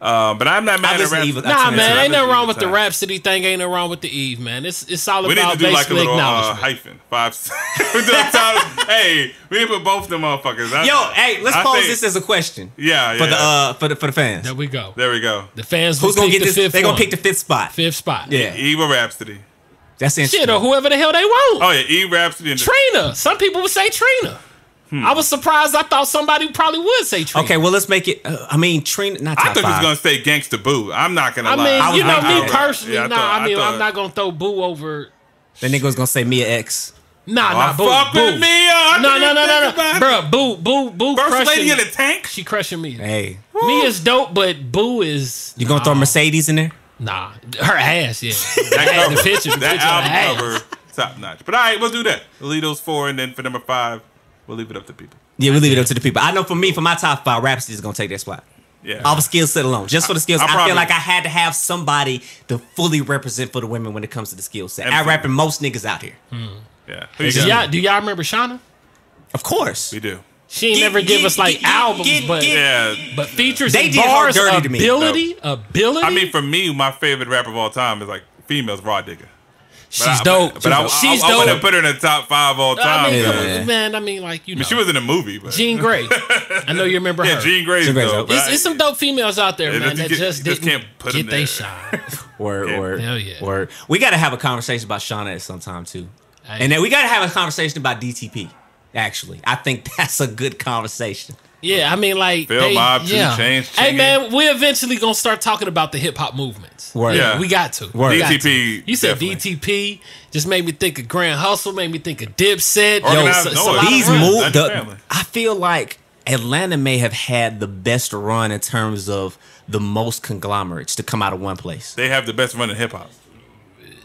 But I'm not mad at Rhapsody. Nah, man, ain't nothing wrong with the Rhapsody thing. Ain't nothing wrong with the Eve, man. It's all about basically like a little acknowledgement. hyphen. Hey, we need to put both of them motherfuckers. Let's pose this as a question. Yeah. For the fans. There we go. The fans. Who's gonna get this? They're gonna pick the 5th spot. 5th spot. Yeah. Eve or Rhapsody. That's interesting. Shit, or whoever the hell they want. Oh yeah, Eve, Rhapsody, and Trina. Some people would say Trina. I was surprised. I thought somebody probably would say Trina. Okay, well, let's make it. Trina, not top 5. I thought he was going to say Gangsta Boo. I'm not going to lie. I mean, me personally, I'm not going to throw Boo over. That nigga was going to say Mia X. Nah, Boo. Fuck with Mia. No. Bro, First lady in the tank? She crushing Mia. Hey. Mia's dope, but Boo is. You going to throw Mercedes in there? Nah. Her ass, yeah. The picture. That album cover, top notch. But all right, we'll do that. We'll leave those 4, and then for number 5, we'll leave it up to people. Yeah, we'll leave it up to the people. I know for me, for my top 5, Rhapsody is going to take that spot. Yeah. All the skill set alone. Just for the skills. I feel like I had to have somebody to fully represent for the women when it comes to the skill set. I rapping most niggas out here. Yeah. Do y'all remember Shauna? Of course. We do. She ain't never give us albums, but features they and did bars, dirty to me. ability. I mean, for me, my favorite rapper of all time is like females, Raw Digger. She's dope. But I want to put her in the top 5 all time. I mean, like, you know. She was in a movie. But. Jean Grey. I know you remember her. Yeah, Jean Grey's dope. It's some dope females out there, man, that just can't put get they shine. Hell yeah. We got to have a conversation about Shauna at some time, too. And then we got to have a conversation about DTP, actually. I think that's a good conversation. Yeah, I mean, like, Phil Mob, 2 Chainz. Hey, man, we eventually gonna start talking about the hip hop movements. Word. Yeah, we got to. Word. DTP. You said definitely. DTP just made me think of Grand Hustle, made me think of Dipset. These moves. I feel like Atlanta may have had the best run in terms of the most conglomerates to come out of one place. They have the best run in hip hop.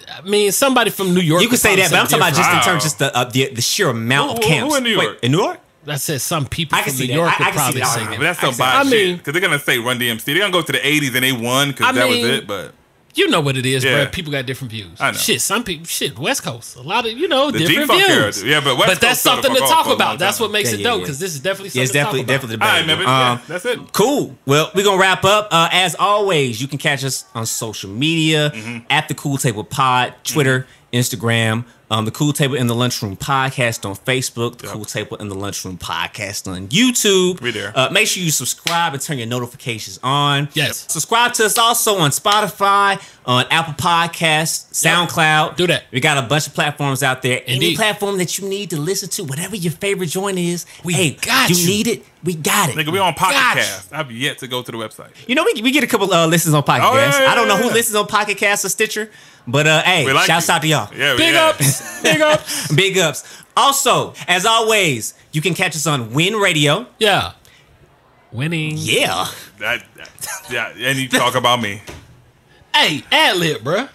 I mean, somebody from New York. You could say that, but I'm talking about just in terms of just the sheer amount of camps. Who in New York? Wait, in New York? I said some people from New York would probably say that. But that's some biased shit. Because they're going to say Run DMC. They're going to go to the 80s and they won because that was it. But you know what it is, bro. People got different views. I know. Shit, some people, West Coast. A lot of, different views. Yeah, but West Coast that's something to talk about. That's what makes it dope because this is definitely something to talk about. Definitely debatable. All right, man, that's it. Cool. Well, we're going to wrap up. As always, you can catch us on social media at The Cool Table Pod, Twitter, Instagram. The Cool Table in the Lunchroom podcast on Facebook. The Cool Table in the Lunchroom podcast on YouTube. We there. Make sure you subscribe and turn your notifications on. Yes. Subscribe to us also on Spotify, on Apple Podcasts, SoundCloud. Do that. We got a bunch of platforms out there. Any Indeed. platform that you need to listen to, whatever your favorite joint is, got you. need it, we got it. Nigga, we on Pocket Got you. Cast. I've yet to go to the website. You know, we get a couple listens on Pocket Cast. I don't know who listens on Pocket Cast or Stitcher, but hey, We like shouts you. out to y'all. Yeah, Big ups. Big ups. Big ups. Also, as always, you can catch us on Win Radio. Yeah. Winning. Yeah. Yeah, and you talk about me. Hey, ad-lib, bruh.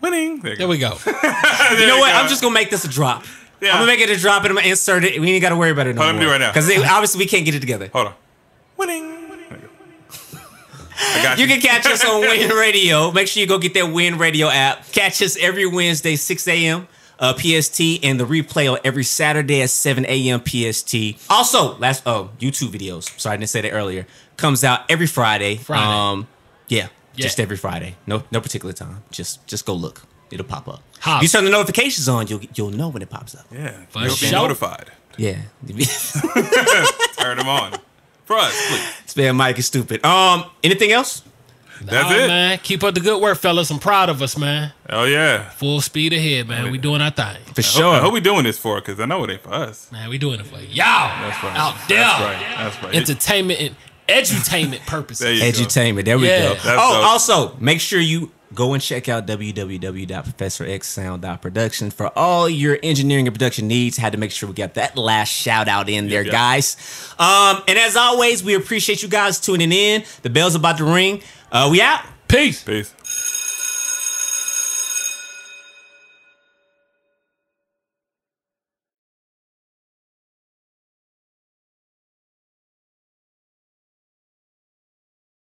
Winning. There we go. You know what? I'm just going to make this a drop. Yeah. I'm going to make it a drop and I'm going to insert it. We ain't got to worry about it no Hold on, more. let me do it right now. Because obviously we can't get it together. Hold on. Winning. I got You can catch us on Win Radio. Make sure you go get that Win Radio app. Catch us every Wednesday, 6 a.m. PST, and the replay on every Saturday at 7 a.m. PST. Also, YouTube videos. Sorry, I didn't say that earlier. Comes out every Friday. Yeah, just every Friday. No particular time. Just go look. It'll pop up. If you turn the notifications on, you'll know when it pops up. Yeah, For you'll be sure. notified. Yeah. Turn them on. For us, please. Spam Mike is stupid. Anything else? That's it. Man. Keep up the good work, fellas. I'm proud of us, man. Oh, yeah. Full speed ahead, man. We doing our thing. For sure. I hope we doing this for, because I know it ain't for us. Man, we doing it for y'all. That's right. Out there. That's right. Entertainment and edutainment purposes. There you go. Edutainment. There we Yeah. go. That's dope. Also, make sure you go and check out www.professorxsound.production for all your engineering and production needs. Had to make sure we got that last shout out in there, guys. And as always, we appreciate you guys tuning in. The bell's about to ring. We out. Peace. Peace.